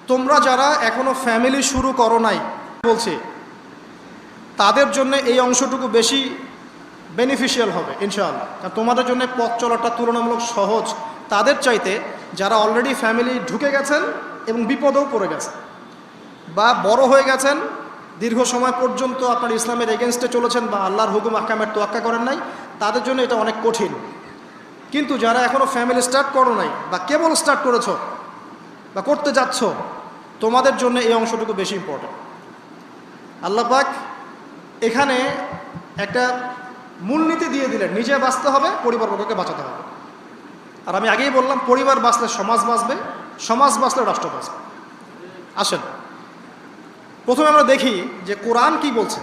তোমরা যারা এখনো ফ্যামিলি শুরু করো নাই, বলছি তাদের জন্য এই অংশটুকু বেশি বেনিফিশিয়াল হবে ইনশাআল্লাহ। কারণ তোমাদের জন্য পথ চলাটা তুলনামূলক সহজ তাদের চাইতে যারা অলরেডি ফ্যামিলি ঢুকে গেছেন এবং বিপদেও পড়ে গেছেন, বা বড় হয়ে গেছেন, দীর্ঘ সময় পর্যন্ত আপনার ইসলামের এগেনস্টে চলেছেন, বা আল্লাহর হুকুম আহকামের তোয়াক্কা করেন নাই, তাদের জন্য এটা অনেক কঠিন। কিন্তু যারা এখনও ফ্যামিলি স্টার্ট করো নাই, বা কেবল স্টার্ট করেছ বা করতে যাচ্ছ, তোমাদের জন্য এই অংশটুকু বেশি ইম্পর্টেন্ট। আল্লাহ পাক এখানে একটা মূলনীতি দিয়ে দিলেন, নিজে বাঁচতে হবে, পরিবারবর্গকে বাঁচাতে হবে। আর আমি আগেই বললাম পরিবার বাঁচলে সমাজ বাঁচবে, সমাজ বাঁচলে রাষ্ট্র বাঁচবে। আসেন প্রথমে আমরা দেখি যে কোরআন কি বলছে।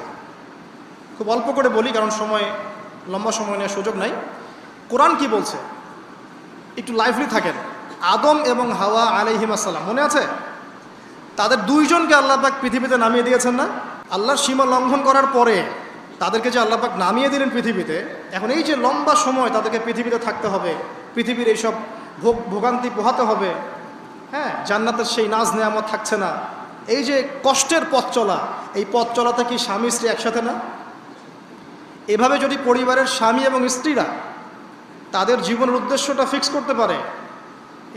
খুব অল্প করে বলি কারণ সময়, লম্বা সময় নেওয়ার সুযোগ নাই। কোরআন কি বলছে একটু লাইভলি থাকেন। আদম এবং হাওয়া আলাইহিস সালাম, মনে আছে? তাদের দুইজনকে আল্লাহ পাক পৃথিবীতে নামিয়ে দিয়েছেন না? আল্লাহর সীমা লঙ্ঘন করার পরে তাদেরকে যে আল্লাহ পাক নামিয়ে দিলেন পৃথিবীতে, এখন এই যে লম্বা সময় তাদেরকে পৃথিবীতে থাকতে হবে, পৃথিবীর এইসব ভোগান্তি পোহাতে হবে, হ্যাঁ, জান্নাতের সেই নাজ নেয়ামত থাকছে না, এই যে কষ্টের পথ চলা, এই পথ চলাতে কি স্বামী স্ত্রী একসাথে না? এভাবে যদি পরিবারের স্বামী এবং স্ত্রীরা তাদের জীবনের উদ্দেশ্যটা ফিক্স করতে পারে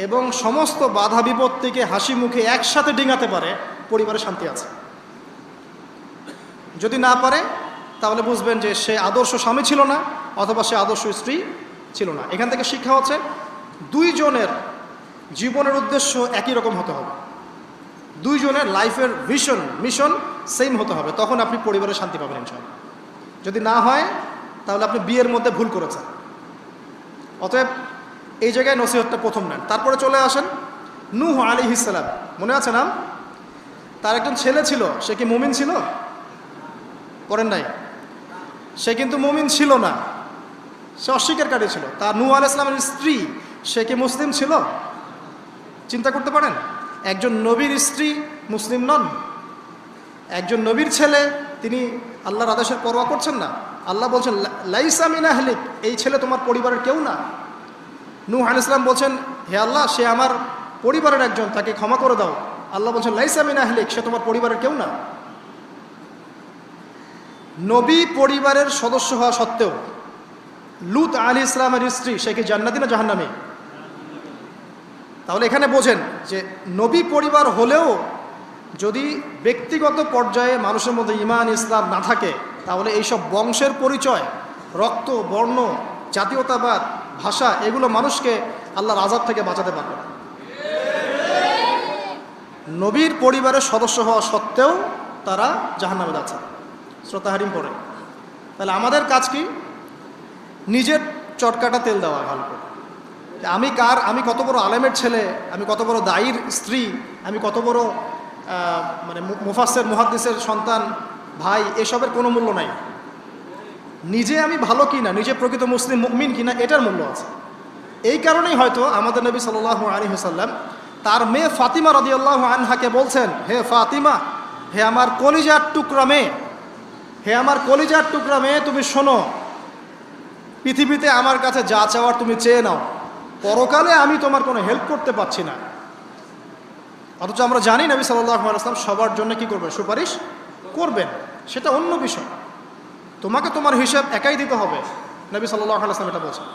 এবং সমস্ত বাধা বিপত্তিকে হাসি মুখে একসাথে ডিঙাতে পারে, পরিবারে শান্তি আছে। যদি না পারে তাহলে বুঝবেন যে সে আদর্শ স্বামী ছিল না, অথবা সে আদর্শ স্ত্রী ছিল না। এখান থেকে শিক্ষা হচ্ছে দুইজনের জীবনের উদ্দেশ্য একই রকম হতে হবে, দুইজনের লাইফের মিশন সেম হতে হবে, তখন আপনি পরিবারে শান্তি পাবেন ইনশাআল্লাহ। যদি না হয় তাহলে আপনি বিয়ের মধ্যে ভুল করেছেন। অতএব এই জায়গায় নসিহতটা প্রথম নেন। তারপরে চলে আসেন নূহ আলাইহিস সালাম, মনে আছে নাম? তার একজন ছেলে ছিল, সে কি মুমিন ছিল? করেন নাই? সে কিন্তু মুমিন ছিল না, সে অস্বীকারী ছিল। তার নূহ আলাইহিস সালামের স্ত্রী, সে কি মুসলিম ছিল? চিন্তা করতে পারেন, একজন নবীর স্ত্রী মুসলিম নন, একজন নবীর ছেলে, তিনি আল্লাহর আদেশের পরোয়া করছেন না। আল্লাহ বলছেন লাইসা মিন আহলিক, এই ছেলে তোমার পরিবারের কেউ না। নূহ আলাইহিস সালাম বলছেন হে আল্লাহ, সে আমার পরিবারের একজন, তাকে ক্ষমা করে দাও। আল্লাহ বলছেন লাইসা মিন আহলিক, সে তোমার পরিবারের কেউ না। নবী পরিবারের সদস্য হওয়া সত্ত্বেও লূত আলাইহিস সালামের স্ত্রী, সে কি জান্নাতি না জাহান্নামী? তাহলে এখানে বোঝেন যে নবী পরিবার হলেও যদি ব্যক্তিগত পর্যায়ে মানুষের মধ্যে ঈমান ইসলাম না থাকে, তাহলে এইসব বংশের পরিচয়, রক্ত, বর্ণ, জাতীয়তাবাদ, ভাষা, এগুলো মানুষকে আল্লাহর আযাব থেকে বাঁচাতে পারবে না। নবীর পরিবারের সদস্য হওয়া সত্ত্বেও তারা জাহান্নামে যাচ্ছে, সূরা তাহরিম পড়ে। তাহলে আমাদের কাজ কি? নিজের চটকাটা তেল দেওয়া ভালো করে। আমি কত বড় আলেমের ছেলে, আমি কত বড় দায়ীর স্ত্রী, আমি কত বড় মানে মুফাসসির মুহাদ্দিসের সন্তান, ভাই, এসবের কোনো মূল্য নাই। নিজে আমি ভালো কিনা, নিজে প্রকৃত মুসলিম মুমিন কিনা, এটার মূল্য আছে। এই কারণেই হয়তো আমাদের নবী সাল্লাল্লাহু আলাইহি ওয়াসাল্লাম তার মেয়ে ফাতিমা রাদিয়াল্লাহু আনহাকে বলছেন, হে ফাতিমা, হে আমার কলিজার টুকরা মেয়ে, হে আমার কলিজার টুকরা মেয়ে, তুমি শোনো, পৃথিবীতে আমার কাছে যা চাওয়ার তুমি চেয়ে নাও, পরকালে আমি তোমার কোনো হেল্প করতে পারছি না। অথচ আমরা জানি নবী সাল্লাল্লাহু আলাইহি ওয়াসাল্লাম সবার জন্য কি করবেন? সুপারিশ করবেন, সেটা অন্য বিষয়। তোমাকে তোমার হিসাব একাই দিতে হবে, নবী সাল্লাল্লাহু আলাইহি ওয়াসাল্লাম এটা বলছেন।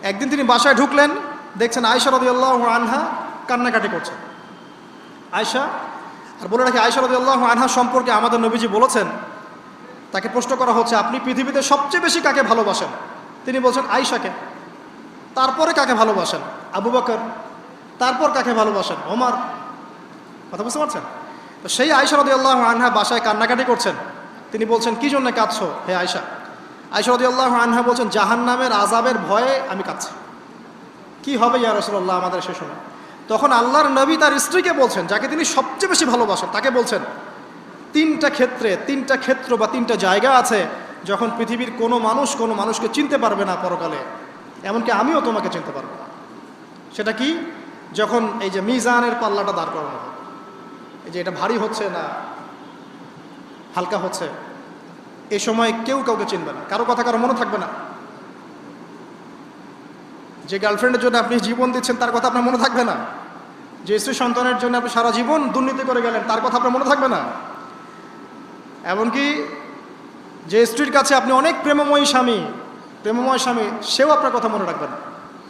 একদিন তিনি বাসায় ঢুকলেন, দেখছেন আয়েশা রাদিয়াল্লাহু আনহা কান্নাকাটি করছেন। আয়েশা, আর বলে রাখি, আয়েশা রাদিয়াল্লাহু আনহা সম্পর্কে আমাদের নবীজি বলেছেন, তাকে প্রশ্ন করা হচ্ছে, আপনি পৃথিবীতে সবচেয়ে বেশি কাকে ভালোবাসেন? তিনি বলছেন আয়েশাকে। তারপরে কাকে ভালোবাসেন? আবু বকর। তারপর কাকে ভালোবাসেন? ওমর। কথা বুঝতে পারছেন? তো সেই আয়েশা রাদিয়াল্লাহু আনহা বাসায় কান্নাকাটি করছেন। তিনি বলছেন, কি জন্য কাঁদছো হে আয়েশা? আয়েশা রাদিয়াল্লাহু আনহা বলছেন, জাহান্নামের আযাবের ভয়ে আমি কাঁদছি। কি হবে ইয়া রাসূলুল্লাহ আমাদের সে সময়? তখন আল্লাহর নবী তার স্ত্রীকে বলছেন, যাকে তিনি সবচেয়ে বেশি ভালোবাসেন, তাকে বলছেন, তিনটা ক্ষেত্র বা তিনটা জায়গা আছে যখন পৃথিবীর কোনো মানুষকে চিনতে পারবে না পরকালে, এমনকি আমিও তোমাকে চিনতে পারবো না। সেটা কি? যখন এই যে মিজানের পাল্লাটা দাঁড় করানো হবে, এই যে এটা ভারী হচ্ছে না হালকা হচ্ছে, এই সময় কেউ কাউকে চিনবে না, কারো কথা কারো মনে থাকবে না। যে গার্লফ্রেন্ডের জন্য আপনি জীবন দিচ্ছেন তার কথা আপনার মনে থাকবে না। যে স্ত্রী সন্তানের জন্য আপনি সারা জীবন দুর্নীতি করে গেলেন তার কথা আপনার মনে থাকবে না। এমনকি যে স্ত্রীর কাছে আপনি অনেক প্রেমময় স্বামী, সেও আপনার কথা মনে রাখবে না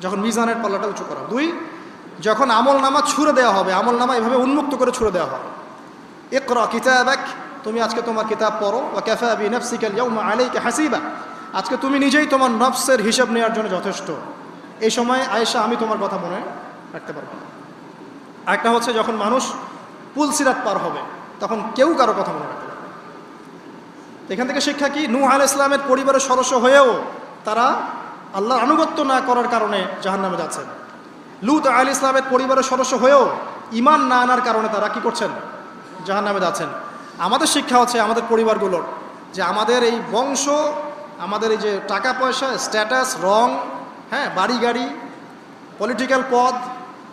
যখন মিজানের পাল্লাটা উঁচু করা। দুই, যখন আমল নামা ছুঁড়ে দেওয়া হবে, আমল নামা এভাবে উন্মুক্ত করে ছুঁড়ে দেওয়া হবে, ইকরা কিতাবাক, তুমি আজকে তোমার কিতাব পড়ো, ওয়া কাফা বিনাফসিকা আল-ইয়াওমা আলাইকা হাসিবা, আজকে তুমি নিজেই তোমার নফসের হিসাব নেওয়ার জন্য যথেষ্ট। এই সময় আয়েশা, আমি তোমার কথা মনে রাখতে পারবো না। আরেকটা হচ্ছে যখন মানুষ পুলসিরাত পার হবে, তখন কেউ কারো কথা মনে রাখতে পারবে না। এখান থেকে শিক্ষা কি? নূহ আলাইহিস সালামের পরিবারের সদস্য হয়েও তারা আল্লাহর আনুগত্য না করার কারণে জাহান্নামে যাচ্ছেন। লূত আলাইহিস সালামের পরিবারের সদস্য হয়েও ঈমান না আনার কারণে তারা কি করছেন? জাহান্নামে যাচ্ছেন। আমাদের শিক্ষা হচ্ছে আমাদের পরিবারগুলোর, যে আমাদের এই বংশ, আমাদের এই যে টাকা পয়সা, স্ট্যাটাস, রং, হ্যাঁ, বাড়ি গাড়ি, পলিটিক্যাল পদ,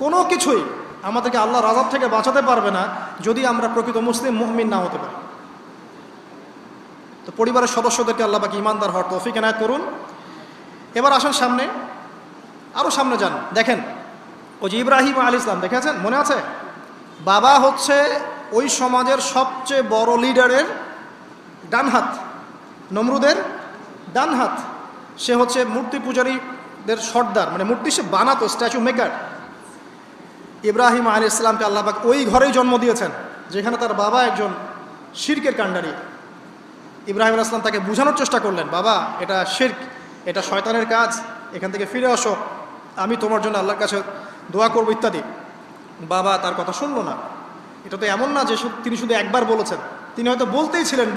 কোনো কিছুই আমাদেরকে আল্লাহর আযাব থেকে বাঁচাতে পারবে না যদি আমরা প্রকৃত মুসলিম মুমিন না হতে পারি। তো পরিবারের সদস্যদেরকে আল্লাহ পাক ঈমানদার হওয়ার তৌফিক এনায়েত করুন। এবার আসেন সামনে, আরও সামনে যান। দেখেন ওই যে ইব্রাহিম আলাইহিস সালাম, দেখেছেন? মনে আছে? বাবা হচ্ছে ওই সমাজের সবচেয়ে বড় লিডারের ডান হাত, নমরুদের ডান হাত। সে হচ্ছে মূর্তি পূজারীদের সর্দার, মানে মূর্তি সে বানাতো, স্ট্যাচু মেকার। ইব্রাহিম আলাইহিস সালামকে আল্লাহ পাক ওই ঘরেই জন্ম দিয়েছেন যেখানে তার বাবা একজন শিরকের কাণ্ডারি। ইব্রাহিম আলাইহিস সালাম তাকে বোঝানোর চেষ্টা করলেন, বাবা এটা শিরক, এটা শয়তানের কাজ, এখান থেকে ফিরে আসো, আমি তোমার জন্য আল্লাহর কাছে দোয়া করবো ইত্যাদি। বাবা তার কথা শুনলো না। এটা তো এমন না যে তিনি শুধু একবার বলেছেন, তিনি হয়তো বলতেই ছিলেন,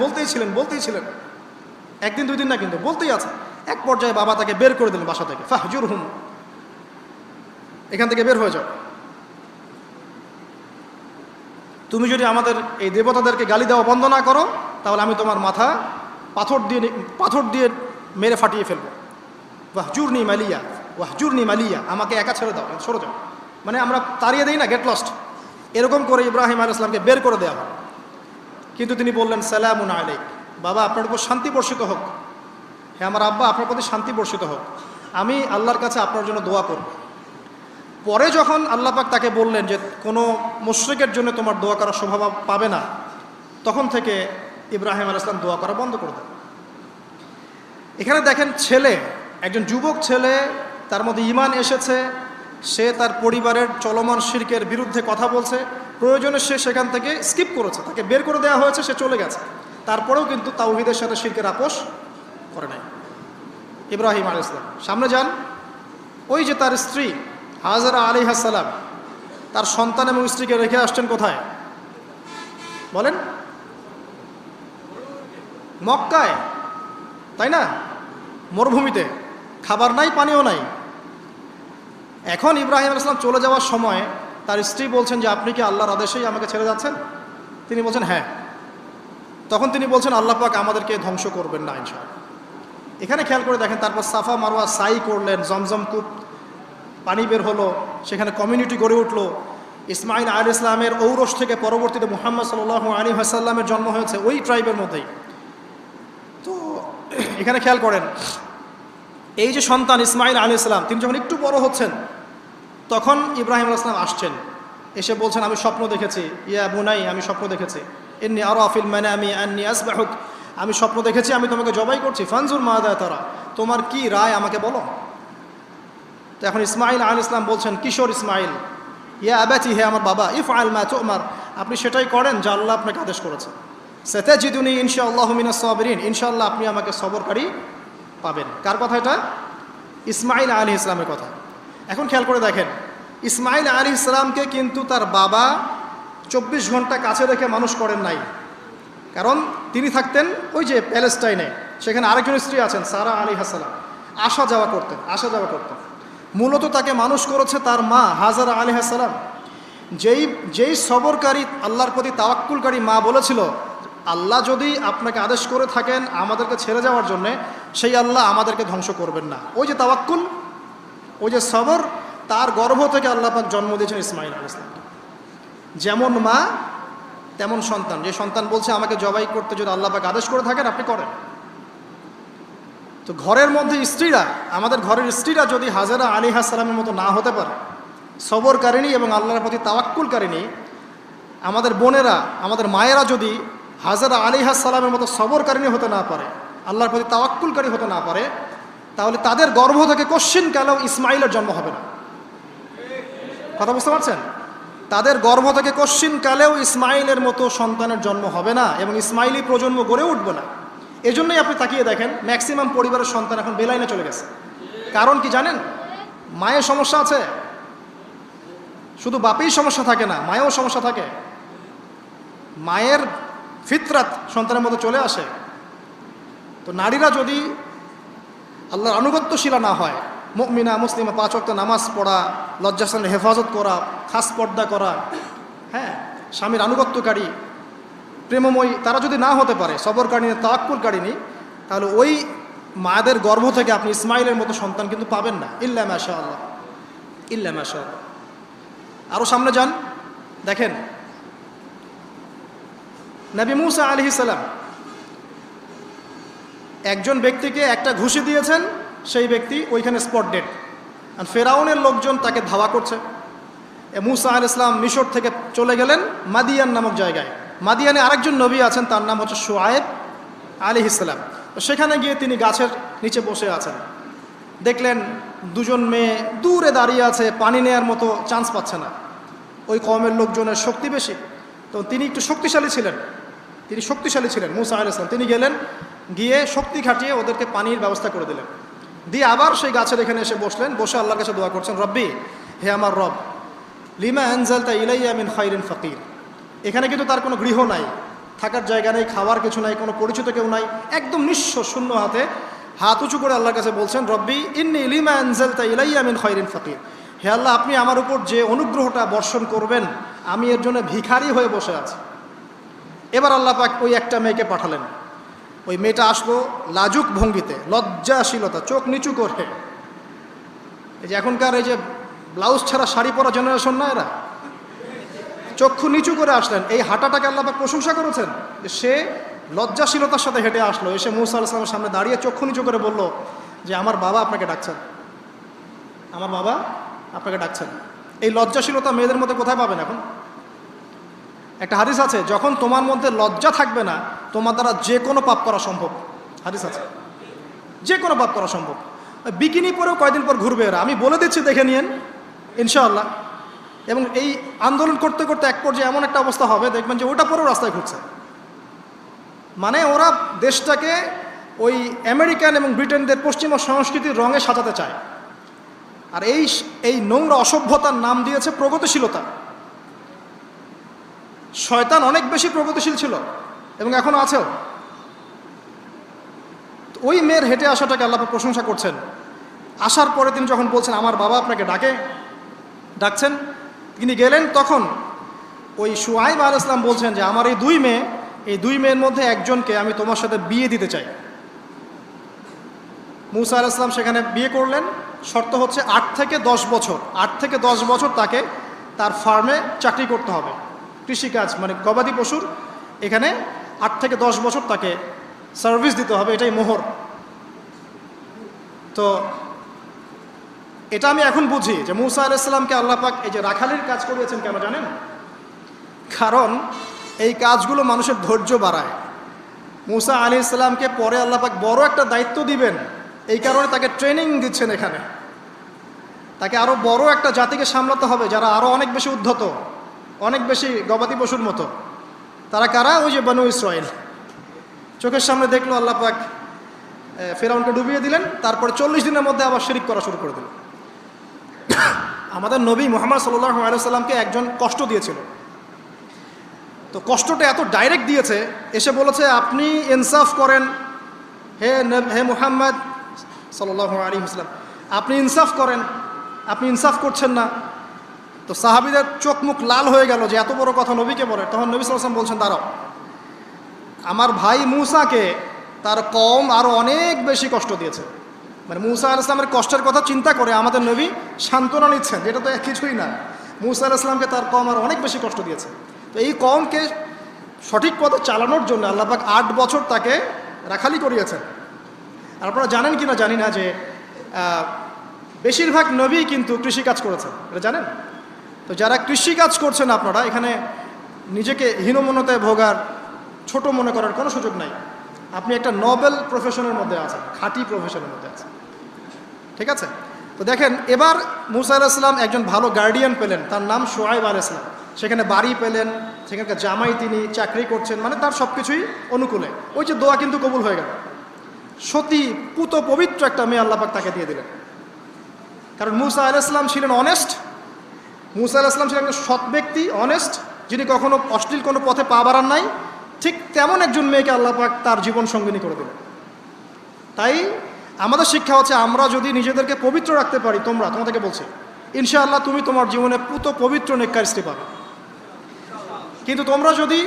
একদিন দুই দিন না, কিন্তু বলতেই আছে। এক পর্যায়ে বাবা তাকে বের করে দিলেন বাসা থেকে, ফাহজুরহুম, এখান থেকে বের হয়ে যাও। তুমি যদি আমাদের এই দেবতাদেরকে গালি দেওয়া বন্ধ না করো, তাহলে আমি তোমার মাথা পাথর দিয়ে মেরে ফাটিয়ে ফেলবো। ওয়াহজুরনি মালিয়া, আমাকে একা ছেড়ে দাও, সরে যাও, মানে আমরা তাড়িয়ে দিই না, গেট লস্ট, এরকম করে ইব্রাহিম আলাইহিস সালামকে বের করে দেওয়া হয়। কিন্তু তিনি বললেন, সালামুন আলাইক, বাবা আপনার উপর শান্তি বর্ষিত হোক, হ্যাঁ আমার আব্বা আপনার প্রতি শান্তি বর্ষিত হোক, আমি আল্লাহর কাছে আপনার জন্য দোয়া করব। পরে যখন আল্লাহ পাক তাকে বললেন যে কোনো মুশরিকের জন্য তোমার দোয়া করার স্বভাব পাবে না, তখন থেকে ইব্রাহিম আলাইহিস সালাম দোয়া করা বন্ধ করে দেন। এখানে দেখেন, ছেলে, একজন যুবক ছেলে, তার মধ্যে ঈমান এসেছে, সে তার পরিবারের চলমান শিরকের বিরুদ্ধে কথা বলছে, প্রয়োজনে সে সেখান থেকে স্কিপ করেছে, তাকে বের করে দেওয়া হয়েছে, সে চলে গেছে, তারপরেও কিন্তু তাওহীদের সাথে শিরকের আপোষ করে নাই। ইব্রাহিম আলাইহিস সালাম সামনে যান, ওই যে তার স্ত্রী হাজরা আলাইহিস সালাম তার সন্তান এবং স্ত্রীকে রেখে আসছেন কোথায় বলেন? মক্কায়, তাই না? মরুভূমিতে, খাবার নাই, পানিও নাই। এখন ইব্রাহিম আলাইহিস সালাম চলে যাওয়ার সময় তার স্ত্রী বলছেন যে আপনি কি আল্লাহর আদেশেই আমাকে ছেড়ে যাচ্ছেন? তিনি বলছেন হ্যাঁ। তখন তিনি বলছেন আল্লাহ পাক আমাদেরকে ধ্বংস করবেন না ইনশাআল্লাহ। এখানে খেয়াল করে দেখেন, তারপর সাফা মারওয়া সাই করলেন, জমজম কূপ পানি বের হলো, সেখানে কমিউনিটি গড়ে উঠলো। ইসমাইল আলাইহিস সালামের ঔরস থেকে পরবর্তীতে মুহাম্মদ সাল্লাল্লাহু আলাইহি ওয়াসাল্লামের জন্ম হয়েছে ওই ট্রাইবের মধ্যেই। তো এখানে খেয়াল করেন, এই যে সন্তান ইসমাইল আলাইহিস সালাম তিনি যখন একটু বড় হচ্ছেন তখন ইব্রাহিম আলাইহিস সালাম আসছেন, এসে বলছেন আমি স্বপ্ন দেখেছি, ইয়া বুনাই আমি স্বপ্ন দেখেছি, ইন্নী আরা ফিল মানামি আন্নী আসবাহুক, আমি স্বপ্ন দেখেছি আমি তোমাকে জবাই করছি, ফানজুর মাযা তারা, তোমার কি রায় আমাকে বলো। তো এখন ইসমাইল আলাইহিস সালাম বলছেন, কিশোর ইসমাইল, ইয়া আবাতি, হে আমার বাবা, ইফআল মা তুমার, আপনি সেটাই করেন যা আল্লাহ আপনাকে আদেশ করেছেন। সাতাজিদুনি ইনশাআল্লাহু মিনাস সাবিরিন, ইনশাআল্লাহ আপনি আমাকে সবরকারী পাবেন। কার কথা এটা? ইসমাইল আলাইহিস সালামের কথা। এখন খেয়াল করে দেখেন, ইসমাইল আলাইহিস সালামকে কিন্তু তার বাবা 24 ঘন্টা কাছে রেখে মানুষ করেন নাই, কারণ তিনি থাকতেন ওই যে প্যালেস্টাইনে, সেখানে আরেকজন স্ত্রী আছেন সারা আলাইহিস সালাম, আসা যাওয়া করতেন। মূলত তাকে মানুষ করেছে তার মা হাজারা আলাইহিস সালাম, যেই সবরকারী আল্লাহর প্রতি তাওয়াক্কুলকারী মা বলেছিল আল্লাহ যদি আপনাকে আদেশ করে থাকেন আমাদেরকে ছেড়ে যাওয়ার জন্য, সেই আল্লাহ আমাদেরকে ধ্বংস করবেন না। ওই যে তাওয়াক্কুল, ওই যে সবর, তার গর্ভ থেকে আল্লাহ পাক জন্ম দিয়েছেন ইসমাইল আলাইহিস সালাম। যেমন মা তেমন সন্তান, যে সন্তান বলছে আমাকে জবাই করতে যদি আল্লাহ পাক আদেশ করে থাকেন আপনি করেন। তো ঘরের মধ্যে স্ত্রীরা, আমাদের ঘরের স্ত্রীরা যদি হাজরা আলাইহিস সালামের মতো না হতে পারে, সবরকারিণী এবং আল্লাহর প্রতি তাওয়াক্কুলকারিণী, আমাদের বোনেরা, আমাদের মায়েরা যদি হাজরা আলাইহিস সালামের মতো সবরকারিণী হতে না পারে, আল্লাহর প্রতি তাওয়াক্কুলকারী হতে না পারে, তাহলে তাদের গর্ভ থেকে কোশ্চিনকালেও ইসমাইলের জন্ম হবে না। কথা বুঝতে পারছেন? তাদের গর্ভ থেকে কোশ্চিনকালেও ইসমাইলের মতো সন্তানের জন্ম হবে না এবং ইসমাইলি প্রজন্ম গড়ে উঠবে না। এজন্যই আপনি তাকিয়ে দেখেন ম্যাক্সিমাম পরিবারের সন্তান এখন বেলাইনে চলে গেছে। কারণ কি জানেন? মায়ের সমস্যা আছে, শুধু বাপেই সমস্যা থাকে না, মায়েও সমস্যা থাকে। মায়ের ফিতরাত সন্তানের মধ্যে চলে আসে। তো নারীরা যদি আল্লাহর আনুগত্যশীলা না হয়, মুমিনা মুসলিমা, 5 ওয়াক্ত নামাজ পড়া, লজ্জাস্থানের হেফাজত করা, খাস পর্দা করা, হ্যাঁ, স্বামীর আনুগত্যকারী, প্রেমময়ী, তারা যদি না হতে পারে, সবরকারিণী, তাওয়াক্কুলকারিণী, তাহলে ওই মায়েদের গর্ভ থেকে আপনি ইসমাইলের মতো সন্তান কিন্তু পাবেন না। ইল্লা মাশাআল্লাহ, ইল্লা মাশাআল্লাহ। আরও সামনে যান, দেখেন নবী মুসা আলাইহিস সালাম একজন ব্যক্তিকে একটা ঘুষি দিয়েছেন, সেই ব্যক্তি ওইখানে স্পট ডেড। আর ফেরাউনের লোকজন তাকে ধাওয়া করছে। মুসা আলাইহিস সালাম মিশর থেকে চলে গেলেন মাদিয়ান নামক জায়গায়। মাদিয়ানে আরেকজন নবী আছেন, তার নাম হচ্ছে শুআয়ব আলাইহিস সালাম। তো সেখানে গিয়ে তিনি গাছের নিচে বসে আছেন, দেখলেন দুজন মেয়ে দূরে দাঁড়িয়ে আছে, পানি নেয়ার মতো চান্স পাচ্ছে না। ওই কওমের লোকজনের শক্তি বেশি, তো তিনি একটু শক্তিশালী ছিলেন মুসা আলাইহিস সালাম। তিনি গেলেন, গিয়ে শক্তি খাটিয়ে ওদেরকে পানির ব্যবস্থা করে দিলেন, দিয়ে আবার সেই গাছের এখানে এসে বসলেন, বসে আল্লাহর কাছে দোয়া করছেন, রব্বি, হে আমার রব, লিমা আনজালতা ইলাইয়া মিন খাইরিন ফাকির। এখানে কিন্তু তার কোনো গৃহ নাই, থাকার জায়গা নেই, খাওয়ার কিছু নাই, কোনো পরিচিত কেউ নাই, একদম নিঃস্ব শূন্য হাতে হাত উঁচু করে আল্লাহর কাছে বলছেন, রব্বি ইন্নী লিমা আনজালতা ইলাইয়া মিন খাইরিন ফাকির। হে আল্লাহ, আপনি আমার উপর যে অনুগ্রহটা বর্ষণ করবেন আমি এর জন্য ভিখারি হয়ে বসে আছি। এবার আল্লাহ পাক ওই একটা মেয়েকে পাঠালেন। ওই মেয়েটা আসলো লাজুক ভঙ্গিতে, লজ্জাশীলতা, চোখ নিচু করে। এই যে এখনকার এই যে ব্লাউজ ছাড়া শাড়ি পরা জেনারেশন না, এরা চক্ষু নিচু করে আসলেন। এই হাঁটাটাকে আল্লাহ পাক প্রশংসা করেছেন, সে লজ্জাশীলতার সাথে হেঁটে আসলো, এসে মুসা আলাইহিস সালামের সামনে দাঁড়িয়ে চক্ষু নিচু করে বলল যে আমার বাবা আপনাকে ডাকছেন, আমার বাবা আপনাকে ডাকছেন। এই লজ্জাশীলতা মেয়েদের মধ্যে কোথায় পাবেন এখন? একটা হাদিস আছে, যখন তোমার মধ্যে লজ্জা থাকবে না তোমার দ্বারা যে কোনো পাপ করা সম্ভব। হাদিস আছে, যে কোনো পাপ করা সম্ভব। বিকিনি পরেও কয়দিন পর ঘুরবে এরা, আমি বলে দিচ্ছি দেখে নিয়েন। ইনশাআল্লাহ। এবং এই আন্দোলন করতে করতে এক পর্যায়ে এমন একটা অবস্থা হবে, দেখবেন যে ওটা পরেও রাস্তায় ঘুরছে। মানে ওরা দেশটাকে ওই আমেরিকান এবং ব্রিটেনদের পশ্চিমা সংস্কৃতির রঙে সাজাতে চায়। আর এই নোংরা অসভ্যতার নাম দিয়েছে প্রগতিশীলতা। শয়তান অনেক বেশি প্রগতিশীল ছিল এবং এখনো আছেও। ওই মেয়ের হেঁটে আসাটাকে আল্লাহ প্রশংসা করছেন। আসার পরে তিনি যখন বলছেন আমার বাবা আপনাকে ডাকছেন, তিনি গেলেন, তখন ওই শুআইব আলাইহিস সালাম বলছেন যে আমার এই দুই মেয়ের মধ্যে একজনকে আমি তোমার সাথে বিয়ে দিতে চাই। মুসা আলাইহিস সালাম সেখানে বিয়ে করলেন। শর্ত হচ্ছে 8 থেকে 10 বছর তাকে তার ফার্মে চাকরি করতে হবে, কৃষিকাজ মানে গবাদি পশুর এখানে 8 থেকে 10 বছর তাকে সার্ভিস দিতে হবে, এটাই মোহর। তো এটা আমি এখন বুঝি যে মুসা আলাইহিস সালামকে আল্লাহ পাক এই যে রাখালির কাজ করিয়েছেন কেন জানেন? কারণ এই কাজগুলো মানুষের ধৈর্য বাড়ায়। মুসা আলাইহিস সালামকে পরে আল্লাহ পাক বড় একটা দায়িত্ব দিবেন, এই কারণে তাকে ট্রেনিং দিচ্ছেন এখানে। তাকে আরও বড় একটা জাতিকে সামলাতে হবে যারা আরও অনেক বেশি উদ্ধত, অনেক বেশি গবাদি পশুর মতো। তারা কারা? ওই যে বনু ইসরাইল। চোখের সামনে দেখলো আল্লাহ পাক ফেরাউনকে ডুবিয়ে দিলেন, তারপরে 40 দিনের মধ্যে আবার শিরিক করা শুরু করে দিল। আমাদের নবী মুহাম্মদ সাল্লাল্লাহু আলাইহি সাল্লামকে একজন কষ্ট দিয়েছিল। তো কষ্টটা এত ডাইরেক্ট দিয়েছে, এসে বলেছে আপনি ইনসাফ করেন, হে মুহাম্মদ সাল্লাল্লাহু আলাইহি ওয়াসাল্লাম, আপনি ইনসাফ করেন, আপনি ইনসাফ করছেন না। তো সাহাবীদের চোখ মুখ লাল হয়ে গেল যে এত বড় কথা নবীকে বলে। তখন নবী সাল্লাল্লাহু আলাইহি ওয়াসাল্লাম বলছেন দাঁড়াও, আমার ভাই মূসাকে তার কওম আরও অনেক বেশি কষ্ট দিয়েছে। মানে মূসা আলাইহিস সালামের কষ্টের কথা চিন্তা করে আমাদের নবী সান্ত্বনা নিচ্ছেন, যেটা তো কিছুই না। মূসা আলাইহিস সালামকে তার কওম আরও অনেক বেশি কষ্ট দিয়েছে। তো এই কওমকে সঠিক পথে চালানোর জন্য আল্লাহ পাক 8 বছর তাকে রাখালি করিয়েছেন। আর আপনারা জানেন কি না জানি না যে বেশিরভাগ নবী কিন্তু কৃষিকাজ করেছেন, এটা জানেন? তো যারা কৃষিকাজ করছেন আপনারা এখানে নিজেকে হীনমন্যতায় ভোগার, ছোট মনে করার কোনো সুযোগ নাই। আপনি একটা নোবেল প্রফেশনের মধ্যে আছেন, খাঁটি প্রফেশনের মধ্যে আছেন, ঠিক আছে? তো দেখেন, এবার মূসা আলাইহিস সালাম একজন ভালো গার্ডিয়ান পেলেন, তার নাম শুআইব আলাইহিস সালাম। সেখানে বাড়ি পেলেন, সেখানকার জামাই, তিনি চাকরি করছেন, মানে তার সব কিছুই অনুকূলে। ওই যে দোয়া কিন্তু কবুল হয়ে গেল। সতী পুত পবিত্র একটা মেয়ে আল্লাহ পাক তাকে দিয়ে দিলেন। কারণ মূসা আলাইহিস সালাম ছিলেন অনেস্ট। মূসা আলাইহিস সালাম ছিলেন একটা সৎ ব্যক্তি, অনেস্ট, যিনি কখনো অশ্লীল কোনো পথে পা বাড়ান নাই। ঠিক তেমন একজন মেয়েকে আল্লাহ পাক তার জীবন সঙ্গিনী করে দিলেন। তাই আমাদের শিক্ষা হচ্ছে, আমরা যদি নিজেদেরকে পবিত্র রাখতে পারি, তোমাদেরকে বলছি, ইনশাআল্লাহ তুমি তোমার জীবনে পুত পবিত্র নেককার স্ত্রী পাবে। কিন্তু তোমরা যদি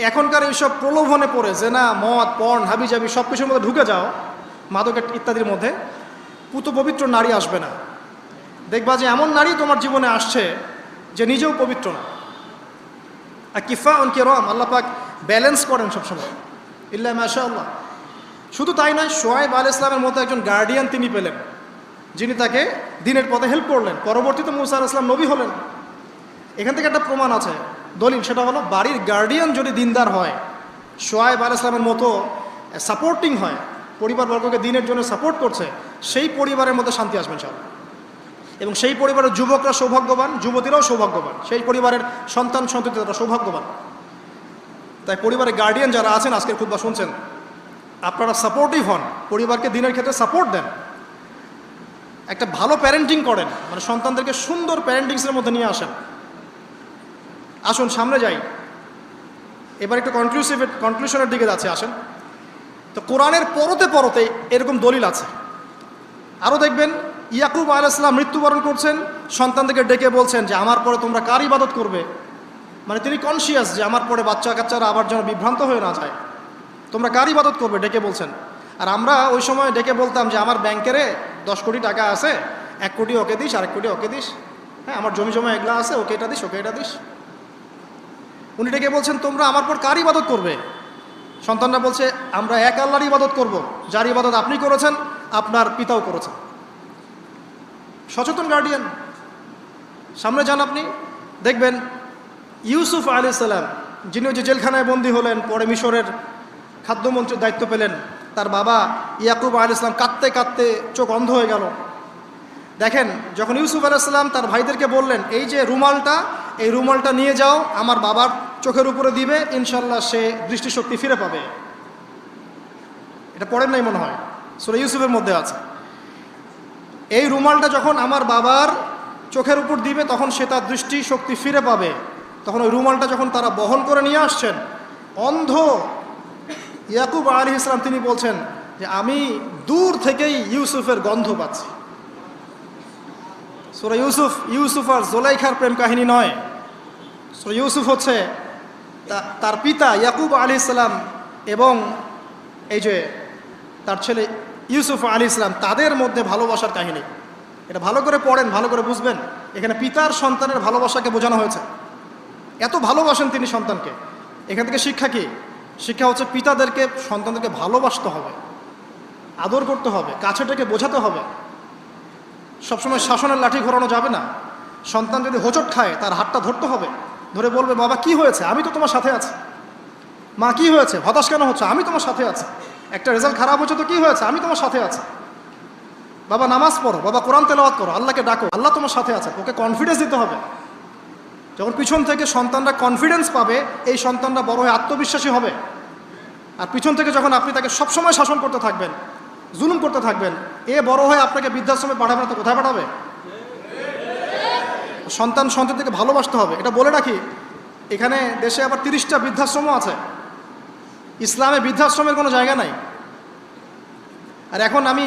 এখনকার এইসব প্রলোভনে পড়ে জেনা, মদ, পর্ন, হাবিজাবি সব কিছুর মধ্যে ঢুকে যাও, মাদক ইত্যাদির মধ্যে, পুত পবিত্র নারী আসবে না। দেখবা যে এমন নারী তোমার জীবনে আসছে যে নিজেও পবিত্র না। আর কিফা কিরম আল্লাহ পাক ব্যালেন্স করেন সবসময়, ইল্লা মাশাআল্লাহ। শুধু তাই নয়, শুআইব আলাইহিস সালামের মতো একজন গার্ডিয়ান তিনি পেলেন, যিনি তাকে দিনের পথে হেল্প করলেন। পরবর্তীতে মূসা আলাইহিস সালাম নবী হলেন। এখান থেকে একটা প্রমাণ আছে, দলিল, সেটা হলো বাড়ির গার্ডিয়ান যদি দিনদার হয়, শুআইব আলাইহিস সালামের মতো সাপোর্টিং হয়, পরিবারবর্গকে দিনের জন্য সাপোর্ট করছে, সেই পরিবারের মধ্যে শান্তি আসবে ইনশাআল্লাহ। এবং সেই পরিবারের যুবকরা সৌভাগ্যবান, যুবতীরাও সৌভাগ্যবান, সেই পরিবারের সন্তান সন্ততি তারা সৌভাগ্যবান। তাই পরিবারের গার্ডিয়ান যারা আছেন, আজকের খুতবা শুনছেন, আপনারা সাপোর্টিভ হন, পরিবারকে দিনের ক্ষেত্রে সাপোর্ট দেন, একটা ভালো প্যারেন্টিং করেন, মানে সন্তানদেরকে সুন্দর প্যারেন্টিংসের মধ্যে নিয়ে আসেন। আসুন সামনে যাই, এবার একটু কনক্লুশনের দিকে যাচ্ছে, আসেন। তো কোরআনের পরতে এরকম দলিল আছে। আরও দেখবেন, ইয়াকুব আলাইহিস সালাম মৃত্যুবরণ করছেন, সন্তানদেরকে ডেকে বলছেন যে আমার পরে তোমরা কার ইবাদত করবে। মানে তিনি কনসিয়াস যে আমার পরে বাচ্চা কাচ্চারা আবার যেন বিভ্রান্ত হয়ে না যায়, তোমরা কার ইবাদত করবে, ডেকে বলছেন। আর আমরা ওই সময় ডেকে বলতাম যে আমার ব্যাংকেরে 10 কোটি টাকা আছে, 1 কোটি ওকে দিস, 1 কোটি ওকে দিস, হ্যাঁ আমার জমি জমা এগুলা আছে, ওকে এটা দিস, ওকে এটা দিস। উনি ডেকে বলছেন তোমরা আমার পর কার ইবাদত করবে। সন্তানরা বলছে আমরা এক আল্লাহর ইবাদত করব, যার ইবাদত আপনি করেছেন, আপনার পিতাও করেছেন। সচেতন গার্ডিয়ান। সামনে যান, আপনি দেখবেন ইউসুফ আলাইহিস সালাম, যিনি ওই যে জেলখানায় বন্দী হলেন, পরে মিশরের খাদ্যমন্ত্রীর দায়িত্ব পেলেন, তার বাবা ইয়াকুব আলাইহিস সালাম কাঁদতে কাঁদতে চোখ অন্ধ হয়ে গেল। দেখেন, যখন ইউসুফ আলাইহিস সালাম তার ভাইদেরকে বললেন এই যে এই রুমালটা নিয়ে যাও, আমার বাবার চোখের উপরে দিবে, ইনশাল্লাহ সে দৃষ্টিশক্তি ফিরে পাবে। এটা পড়েন নাই মনে হয়, সূরা ইউসুফের মধ্যে আছে। এই রুমালটা যখন আমার বাবার চোখের উপর দিবে তখন সে তার দৃষ্টিশক্তি ফিরে পাবে। তখন ওই রুমালটা যখন তারা বহন করে নিয়ে আসছেন, অন্ধ ইয়াকুব আলাইহিস সালাম তিনি বলছেন যে আমি দূর থেকেই ইউসুফের গন্ধ পাচ্ছি। সূরা ইউসুফ আর জোলাইখার প্রেম কাহিনী নয়। সূরা ইউসুফ হচ্ছে তার পিতা ইয়াকুব আলাইহিস সালাম এবং এই যে তার ছেলে ইউসুফ আলাইহিস সালাম তাদের মধ্যে ভালোবাসার কাহিনী। এটা ভালো করে পড়েন, ভালো করে বুঝবেন। এখানে পিতার সন্তানের ভালোবাসাকে বোঝানো হয়েছে। এত ভালোবাসেন তিনি সন্তানকে। এখান থেকে শিক্ষা কি? শিক্ষা হচ্ছে পিতাদেরকে সন্তানদেরকে ভালোবাসতে হবে, আদর করতে হবে, কাছে থেকে বোঝাতে হবে। সবসময় শাসনের লাঠি ঘোরানো যাবে না। সন্তান যদি হোঁচট খায় তার হাতটা ধরতে হবে, ধরে বলবে বাবা কি হয়েছে, আমি তো তোমার সাথে আছি। মা কি হয়েছে, হতাশ কেন হচ্ছে, আমি তোমার সাথে আছি। একটা রেজাল্ট খারাপ হচ্ছে তো কি হয়েছে, আমি তোমার সাথে আছি। বাবা নামাজ পড়ো, বাবা কোরআন তেলাওয়াত করো, আল্লাহকে ডাকো, আল্লাহ তোমার সাথে আছে। ওকে কনফিডেন্স দিতে হবে। যখন পিছন থেকে সন্তানরা কনফিডেন্স পাবে, এই সন্তানরা বড় হয়ে আত্মবিশ্বাসী হবে। আর পিছন থেকে যখন আপনি তাকে সবসময় শাসন করতে থাকবেন, জুলুম করতে থাকবেন, এ বড় হয়ে আপনাকে বৃদ্ধাশ্রমে পাঠাবে না তো কোথায় পাঠাবে? সন্তানকে ভালোবাসতে হবে। এটা বলে রাখি, এখানে দেশে আবার 30টা বৃদ্ধাশ্রমও আছে। ইসলামে বৃদ্ধাশ্রমের কোনো জায়গা নাই। আর এখন আমি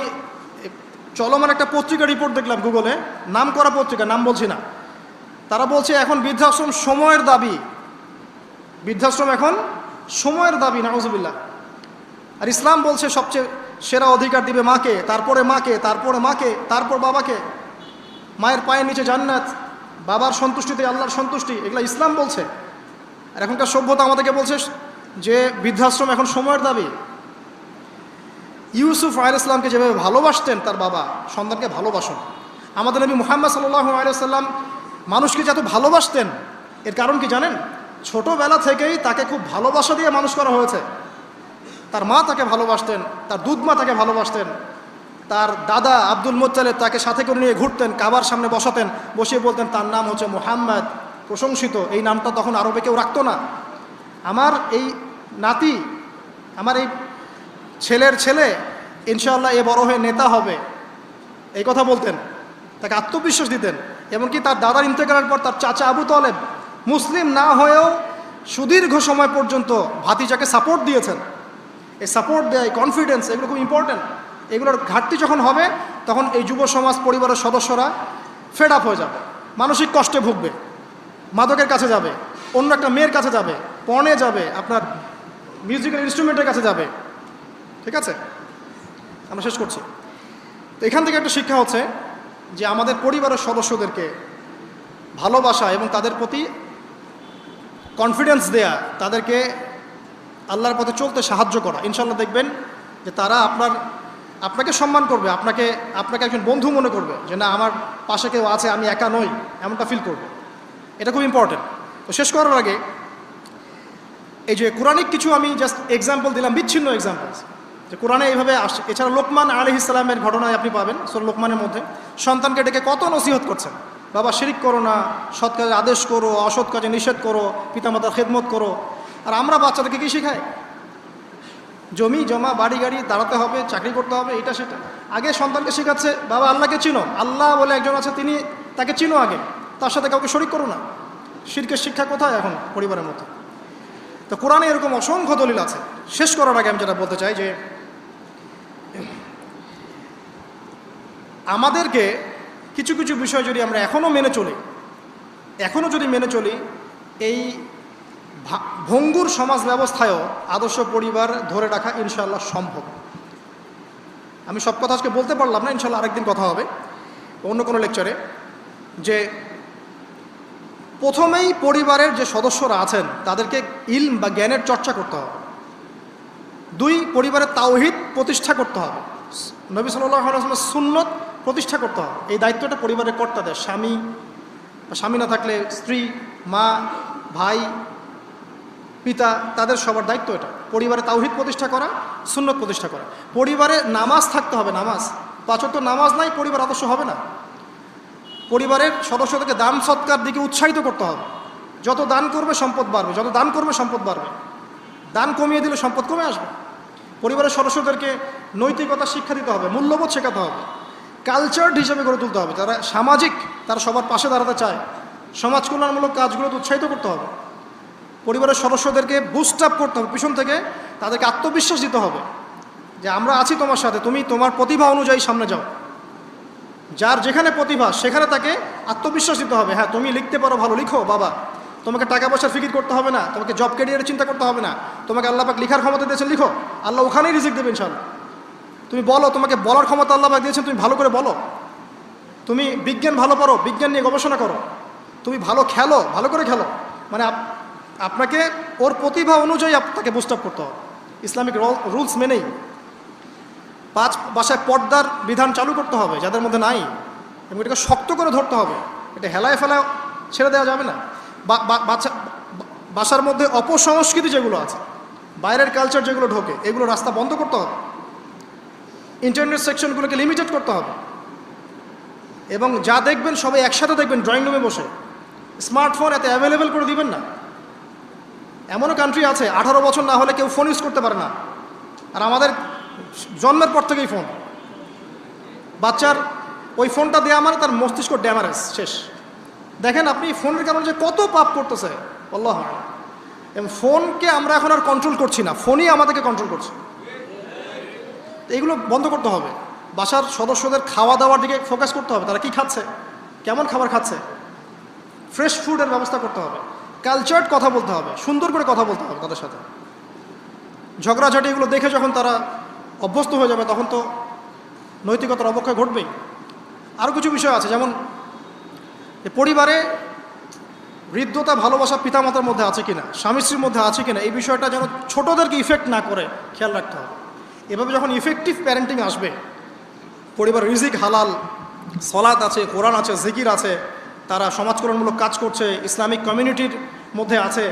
চলমান একটা পত্রিকা রিপোর্ট দেখলাম গুগলে, নাম করা পত্রিকা, নাম বলছি না। তারা বলছে এখন বৃদ্ধাশ্রম সময়ের দাবি। বৃদ্ধাশ্রম এখন সময়ের দাবি, নাউজুবিল্লাহ। আর ইসলাম বলছে সবচেয়ে সেরা অধিকার দিবে মাকে, তারপরে মাকে, তারপরে মাকে, তারপর বাবাকে। মায়ের পায়ের নিচে জান্নাত, বাবার সন্তুষ্টিতে আল্লাহর সন্তুষ্টি, এগুলো ইসলাম বলছে। আর এখনকার সভ্যতা আমাদেরকে বলছে যে বৃদ্ধাশ্রম এখন সময়ের দাবি। ইউসুফ আলাইহিস সালামকে যেভাবে ভালোবাসতেন তার বাবা, সন্তানকে ভালোবাসুন। আমাদের নবী মুহাম্মদ সাল্লাল্লাহু আলাইহি সাল্লাম মানুষকে যত ভালোবাসতেন, এর কারণ কি জানেন? ছোটবেলা থেকেই তাকে খুব ভালোবাসা দিয়ে মানুষ করা হয়েছে। তার মা তাকে ভালোবাসতেন, তার দুধ মা তাকে ভালোবাসতেন, তার দাদা আব্দুল মুত্তালিব তাকে সাথে করে নিয়ে ঘুরতেন, কাবার সামনে বসাতেন, বসিয়ে বলতেন তার নাম হচ্ছে মুহাম্মদ, প্রশংসিত। এই নামটা তখন আরবে কেউ রাখতো না। আমার এই নাতি, আমার এই ছেলের ছেলে ইনশাআল্লাহ এ বড় হয়ে নেতা হবে, এই কথা বলতেন। তাকে আত্মবিশ্বাস দিতেন। এমনকি তার দাদার ইন্তেকালের পর তার চাচা আবু তালেব মুসলিম না হয়েও সুদীর্ঘ সময় পর্যন্ত ভাতিজাকে সাপোর্ট দিয়েছেন। এই সাপোর্ট দেয়, কনফিডেন্স, এগুলো খুব ইম্পর্টেন্ট। এগুলোর ঘাটতি যখন হবে তখন এই যুব সমাজ, পরিবারের সদস্যরা ফেড আপ হয়ে যাবে, মানসিক কষ্টে ভুগবে, মাদকের কাছে যাবে, অন্য একটা মেয়ের কাছে যাবে, পর্নে যাবে, আপনার মিউজিক্যাল ইনস্ট্রুমেন্টের কাছে যাবে। ঠিক আছে, আমরা শেষ করছি। তো এখান থেকে একটা শিক্ষা হচ্ছে যে আমাদের পরিবারের সদস্যদেরকে ভালোবাসা এবং তাদের প্রতি কনফিডেন্স দেয়া, তাদেরকে আল্লাহর পথে চলতে সাহায্য করা। ইনশাআল্লাহ দেখবেন যে তারা আপনাকে সম্মান করবে, আপনাকে একজন বন্ধু মনে করবে, যে না আমার পাশে কেউ আছে, আমি একা নই, এমনটা ফিল করবে। এটা খুব ইম্পর্টেন্ট। তো শেষ করার আগে এই যে কোরআনিক কিছু আমি জাস্ট এক্সাম্পল দিলাম, বিচ্ছিন্ন এক্সাম্পল যে কোরআনে এইভাবে আসছে। এছাড়া লোকমান আলাইহিস সালামের ঘটনায় আপনি পাবেন সূরা লোকমানের মধ্যে। সন্তানকে ডেকে কত নসিহত করছেন, বাবা শিরিক করো না, সৎ কাজে আদেশ করো, অসৎ কাজে নিষেধ করো, পিতামাতার খেদমত করো। আর আমরা বাচ্চাদেরকে কী শেখাই? জমি জমা, বাড়ি গাড়ি, দাঁড়াতে হবে, চাকরি করতে হবে, এটা সেটা। আগে সন্তানকে শেখাচ্ছে বাবা আল্লাহকে চিনো, আল্লাহ বলে একজন আছে, তাকে চিনো আগে, তার সাথে কাউকে শরিক করো না। শিরকের শিক্ষা কোথায় এখন পরিবারের মতো? তো কোরআনে এরকম অসংখ্য দলিল আছে। শেষ করার আগে আমি যেটা বলতে চাই যে আমাদেরকে কিছু কিছু বিষয় যদি আমরা এখনও যদি মেনে চলি, এই ভঙ্গুর সমাজ ব্যবস্থায়ও আদর্শ পরিবার ধরে রাখা ইনশাআল্লাহ সম্ভব। আমি সব কথা আজকে বলতে পারলাম না, ইনশাআল্লাহ আরেকদিন কথা হবে অন্য কোনো লেকচারে। যে প্রথমেই পরিবারের যে সদস্যরা আছেন তাদেরকে ইলম বা জ্ঞানের চর্চা করতে হবে। 2, পরিবারের তাওহীদ প্রতিষ্ঠা করতে হবে, নবী সাল্লাল্লাহু আলাইহি ওয়াসাল্লামের সুন্নত প্রতিষ্ঠা করতে হবে। এই দায়িত্বটা পরিবারের কর্তাদের, স্বামী না থাকলে স্ত্রী, মা, ভাই, পিতা, তাদের সবার দায়িত্ব এটা। পরিবারে তাওহীদ প্রতিষ্ঠা করা, সুন্নত প্রতিষ্ঠা করা। পরিবারে নামাজ থাকতে হবে, নামাজ 5 ওয়াক্ত নামাজ নাই পরিবার আদর্শ হবে না। পরিবারের সদস্যদেরকে দান সৎকার দিকে উৎসাহিত করতে হবে। যত দান করবে সম্পদ বাড়বে, যত দান করবে সম্পদ বাড়বে। দান কমিয়ে দিলে সম্পদ কমে আসবে। পরিবারের সদস্যদেরকে নৈতিকতা শিক্ষা দিতে হবে, মূল্যবোধ শেখাতে হবে, কালচার হিসেবে গড়ে তুলতে হবে। তারা সামাজিক, তারা সবার পাশে দাঁড়াতে চায়, সমাজ কল্যাণমূলক কাজগুলোতে উৎসাহিত করতে হবে। পরিবারের সদস্যদেরকে বুস্ট আপ করতে হবে, পিছন থেকে তাদেরকে আত্মবিশ্বাস দিতে হবে যে আমরা আছি তোমার সাথে, তুমি তোমার প্রতিভা অনুযায়ী সামনে যাও। যার যেখানে প্রতিভা সেখানে তাকে আত্মবিশ্বাস দিতে হবে। হ্যাঁ, তুমি লিখতে পারো, ভালো লিখো বাবা, তোমাকে টাকা পয়সার ফিকির করতে হবে না, তোমাকে জব ক্যারিয়ারের চিন্তা করতে হবে না, তোমাকে আল্লাহ পাক লিখার ক্ষমতা দিয়েছেন, লিখো, আল্লাহ ওখানেই রিজিক দেবেন ইনশাআল্লাহ। তুমি বলো, তোমাকে বলার ক্ষমতা আল্লাহ পাক দিয়েছেন, তুমি ভালো করে বলো। তুমি বিজ্ঞান ভালো পারো, বিজ্ঞান নিয়ে গবেষণা করো। তুমি ভালো খেলো, ভালো করে খেলো। মানে আপনাকে ওর প্রতিভা অনুযায়ী তাকে বুস্ট আপ করতে হবে ইসলামিক রুলস মেনেই। বাসায় পর্দার বিধান চালু করতে হবে যাদের মধ্যে নাই, এবং এটাকে শক্ত করে ধরতে হবে। এটা হেলায় ফেলায় ছেড়ে দেওয়া যাবে না। বাসার মধ্যে অপসংস্কৃতি যেগুলো আছে, বাইরের কালচার যেগুলো ঢোকে, এগুলো রাস্তা বন্ধ করতে হবে। ইন্টারনেট সেকশনগুলোকে লিমিটেড করতে হবে, এবং যা দেখবেন সবাই একসাথে দেখবেন ড্রয়িং রুমে বসে। স্মার্টফোন এত অ্যাভেলেবেল করে দিবেন না। এমনও কান্ট্রি আছে 18 বছর না হলে কেউ ফোন ইউজ করতে পারে না, আর আমাদের জন্মের পর থেকেই ফোন। বাচ্চার ওই ফোনটা দেওয়া মানে তার মস্তিষ্ক ড্যামারেজ শেষ। দেখেন আপনি ফোনের কারণে যে কত পাপ করতেছে আল্লাহ। এবং ফোনকে আমরা এখন আর কন্ট্রোল করছি না, ফোনই আমাদেরকে কন্ট্রোল করছে। এইগুলো বন্ধ করতে হবে। বাসার সদস্যদের খাওয়া দাওয়ার দিকে ফোকাস করতে হবে, তারা কি খাচ্ছে, কেমন খাবার খাচ্ছে, ফ্রেশ ফুডের ব্যবস্থা করতে হবে। কালচার্ড কথা বলতে হবে, সুন্দর করে কথা বলতে হবে তাদের সাথে। ঝগড়াঝাটি এগুলো দেখে যখন তারা অভ্যস্ত হয়ে যাবে তখন তো নৈতিকতার অবক্ষয় ঘটবেই। আরও কিছু বিষয় আছে, যেমন পরিবারে হৃদ্যতা ভালোবাসা পিতামাতার মধ্যে আছে কিনা, স্বামী স্ত্রীর মধ্যে আছে কিনা, এই বিষয়টা যেন ছোটদেরকে ইফেক্ট না করে খেয়াল রাখতে হবে। এভাবে যখন ইফেক্টিভ প্যারেন্টিং আসবে, পরিবার রিজিক হালাল, সলাত আছে, কোরআন আছে, জিকির আছে, তারা সমাজকল্যাণমূলক কাজ করছে, ইসলামিক কমিউনিটির মধ্যে আছে,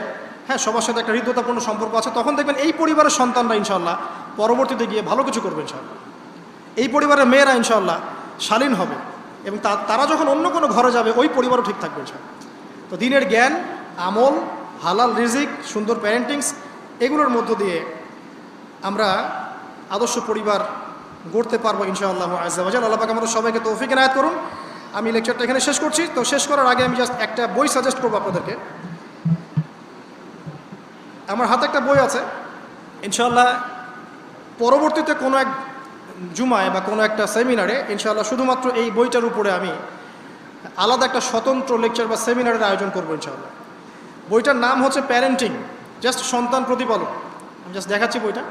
হ্যাঁ সবার সাথে একটা হৃদ্যতাপূর্ণ সম্পর্ক আছে, তখন দেখবেন এই পরিবারের সন্তানরা ইনশাআল্লাহ পরবর্তীতে গিয়ে ভালো কিছু করবে ইনশাআল্লাহ। এই পরিবারের মেয়েরা ইনশাআল্লাহ শালীন হবে, এবং তারা যখন অন্য কোনো ঘরে যাবে ওই পরিবারও ঠিক থাকবে ইনশাআল্লাহ। তো দিনের জ্ঞান, আমল, হালাল রিজিক, সুন্দর প্যারেন্টিংস, এগুলোর মধ্য দিয়ে আমরা আদর্শ পরিবার গড়তে পারবো ইনশাআল্লাহ আযজা ওয়া জাল্লা। আল্লাহ পাক আমাদের সবাইকে তৌফিক এনায়েত করুন। আমি লেকচারটা এখানে শেষ করছি। তো শেষ করার আগে আমি জাস্ট একটা বই সাজেস্ট করবো আপনাদেরকে। আমার হাতে একটা বই আছে, ইনশাআল্লাহ পরবর্তীতে কোনো এক জুমায় বা কোনো একটা সেমিনারে ইনশাআল্লাহ শুধুমাত্র এই বইটার উপরে আমি আলাদা একটা স্বতন্ত্র লেকচার বা সেমিনারের আয়োজন করবো ইনশাআল্লাহ। বইটার নাম হচ্ছে প্যারেন্টিং, জাস্ট সন্তান প্রতিপালন। আমি জাস্ট দেখাচ্ছি বইটা,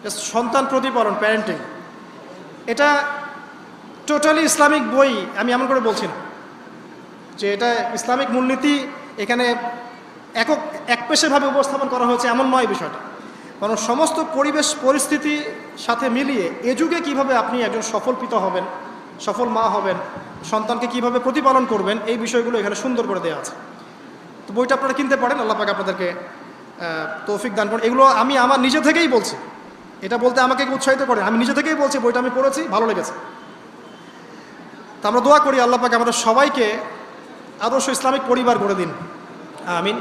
জাস্ট সন্তান প্রতিপালন, প্যারেন্টিং। এটা টোটালি ইসলামিক বই, আমি এমন করে বলছি না যে এটা ইসলামিক মূলনীতি এখানে একপেশেভাবে উপস্থাপন করা হয়েছে, এমন নয় বিষয়টা। কারণ সমস্ত পরিবেশ পরিস্থিতি সাথে মিলিয়ে এ যুগে কীভাবে আপনি একজন সফল পিতা হবেন, সফল মা হবেন, সন্তানকে কিভাবে প্রতিপালন করবেন, এই বিষয়গুলো এখানে সুন্দর করে দেওয়া আছে। তো বইটা আপনারা কিনতে পারেন, আল্লাহ পাক আপনাদেরকে তৌফিক দান করেন। এগুলো আমি আমার নিজে থেকেই বলছি, এটা বলতে আমাকে উৎসাহিত করে, আমি নিজে থেকেই বলছি, বইটা আমি পড়েছি, ভালো লেগেছে। তা আমরা দোয়া করি আল্লাহ পাক আমাদের সবাইকে আদর্শ ইসলামিক পরিবার গড়ে দিন, আমিন।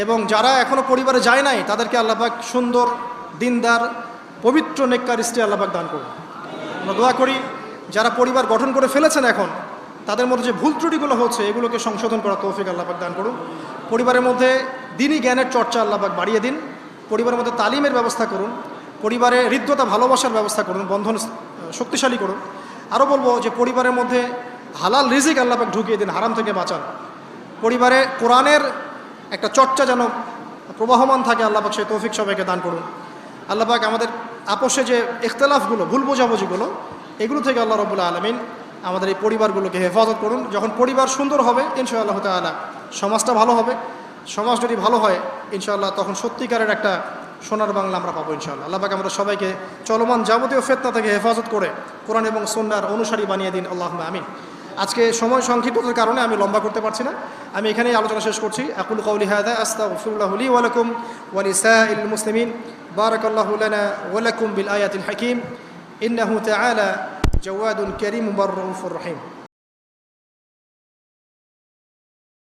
এবং যারা এখনও পরিবারে যায় নাই তাদেরকে আল্লাহ পাক সুন্দর, দিনদার, পবিত্র, নেককার স্ত্রী আল্লাহ পাক দান করুন। আমরা দোয়া করি যারা পরিবার গঠন করে ফেলেছেন এখন, তাদের মধ্যে যে ভুল ত্রুটিগুলো হচ্ছে এগুলোকে সংশোধন করা তৌফিক আল্লাহ পাক দান করুন। পরিবারের মধ্যে দ্বীনি জ্ঞানের চর্চা আল্লাহ পাক বাড়িয়ে দিন। পরিবারের মধ্যে তালিমের ব্যবস্থা করুন, পরিবারে হৃদ্যতা ভালোবাসার ব্যবস্থা করুন, বন্ধন শক্তিশালী করুন। আরও বলবো যে পরিবারের মধ্যে হালাল রিজিক আল্লাহ পাক ঢুকিয়ে দিন, হারাম থেকে বাঁচান। পরিবারে কোরআনের একটা চর্চা যেন প্রবাহমান থাকে, আল্লাহ পাক সেই তৌফিক সবাইকে দান করুন। আল্লাহ পাক আমাদের আপোষে যে ইখতিলাফগুলো, ভুল বোঝাবুঝিগুলো, এগুলো থেকে আল্লাহ রাব্বুল আলামিন আমাদের এই পরিবারগুলোকে হেফাজত করুন। যখন পরিবার সুন্দর হবে ইনশাআল্লাহ তাআলা সমাজটা ভালো হবে। সমাজ যদি ভালো হয় ইনশাআল্লাহ তখন সত্যিকারের একটা সোনার বাংলা আমরা পাবো ইনশাআল্লাহ। আল্লাহ পাক আমরা সবাইকে চলমান যাবতীয় ফিতনা থেকে হেফাজত করে কোরআন এবং সুন্নাহর অনুসারী বানিয়ে দিন, আল্লাহুম্মা আমিন। আজকে সময় সংক্ষিপ্ততার কারণে আমি লম্বা করতে পারছি না, আমি এখানেই আলোচনা শেষ করছি। আকুলু কাউলি হাযা আস্তাগফিরুল্লাহু লি ওয়া লাকুম ওয়া লিসাইরিল মুসলিমিন। বারাকাল্লাহু লানা ওয়া লাকুম বিল আয়াতিল হাকীম। ইন্নাহু তাআলা জাওয়াদুন কারীমুর রাউফুর রহিম।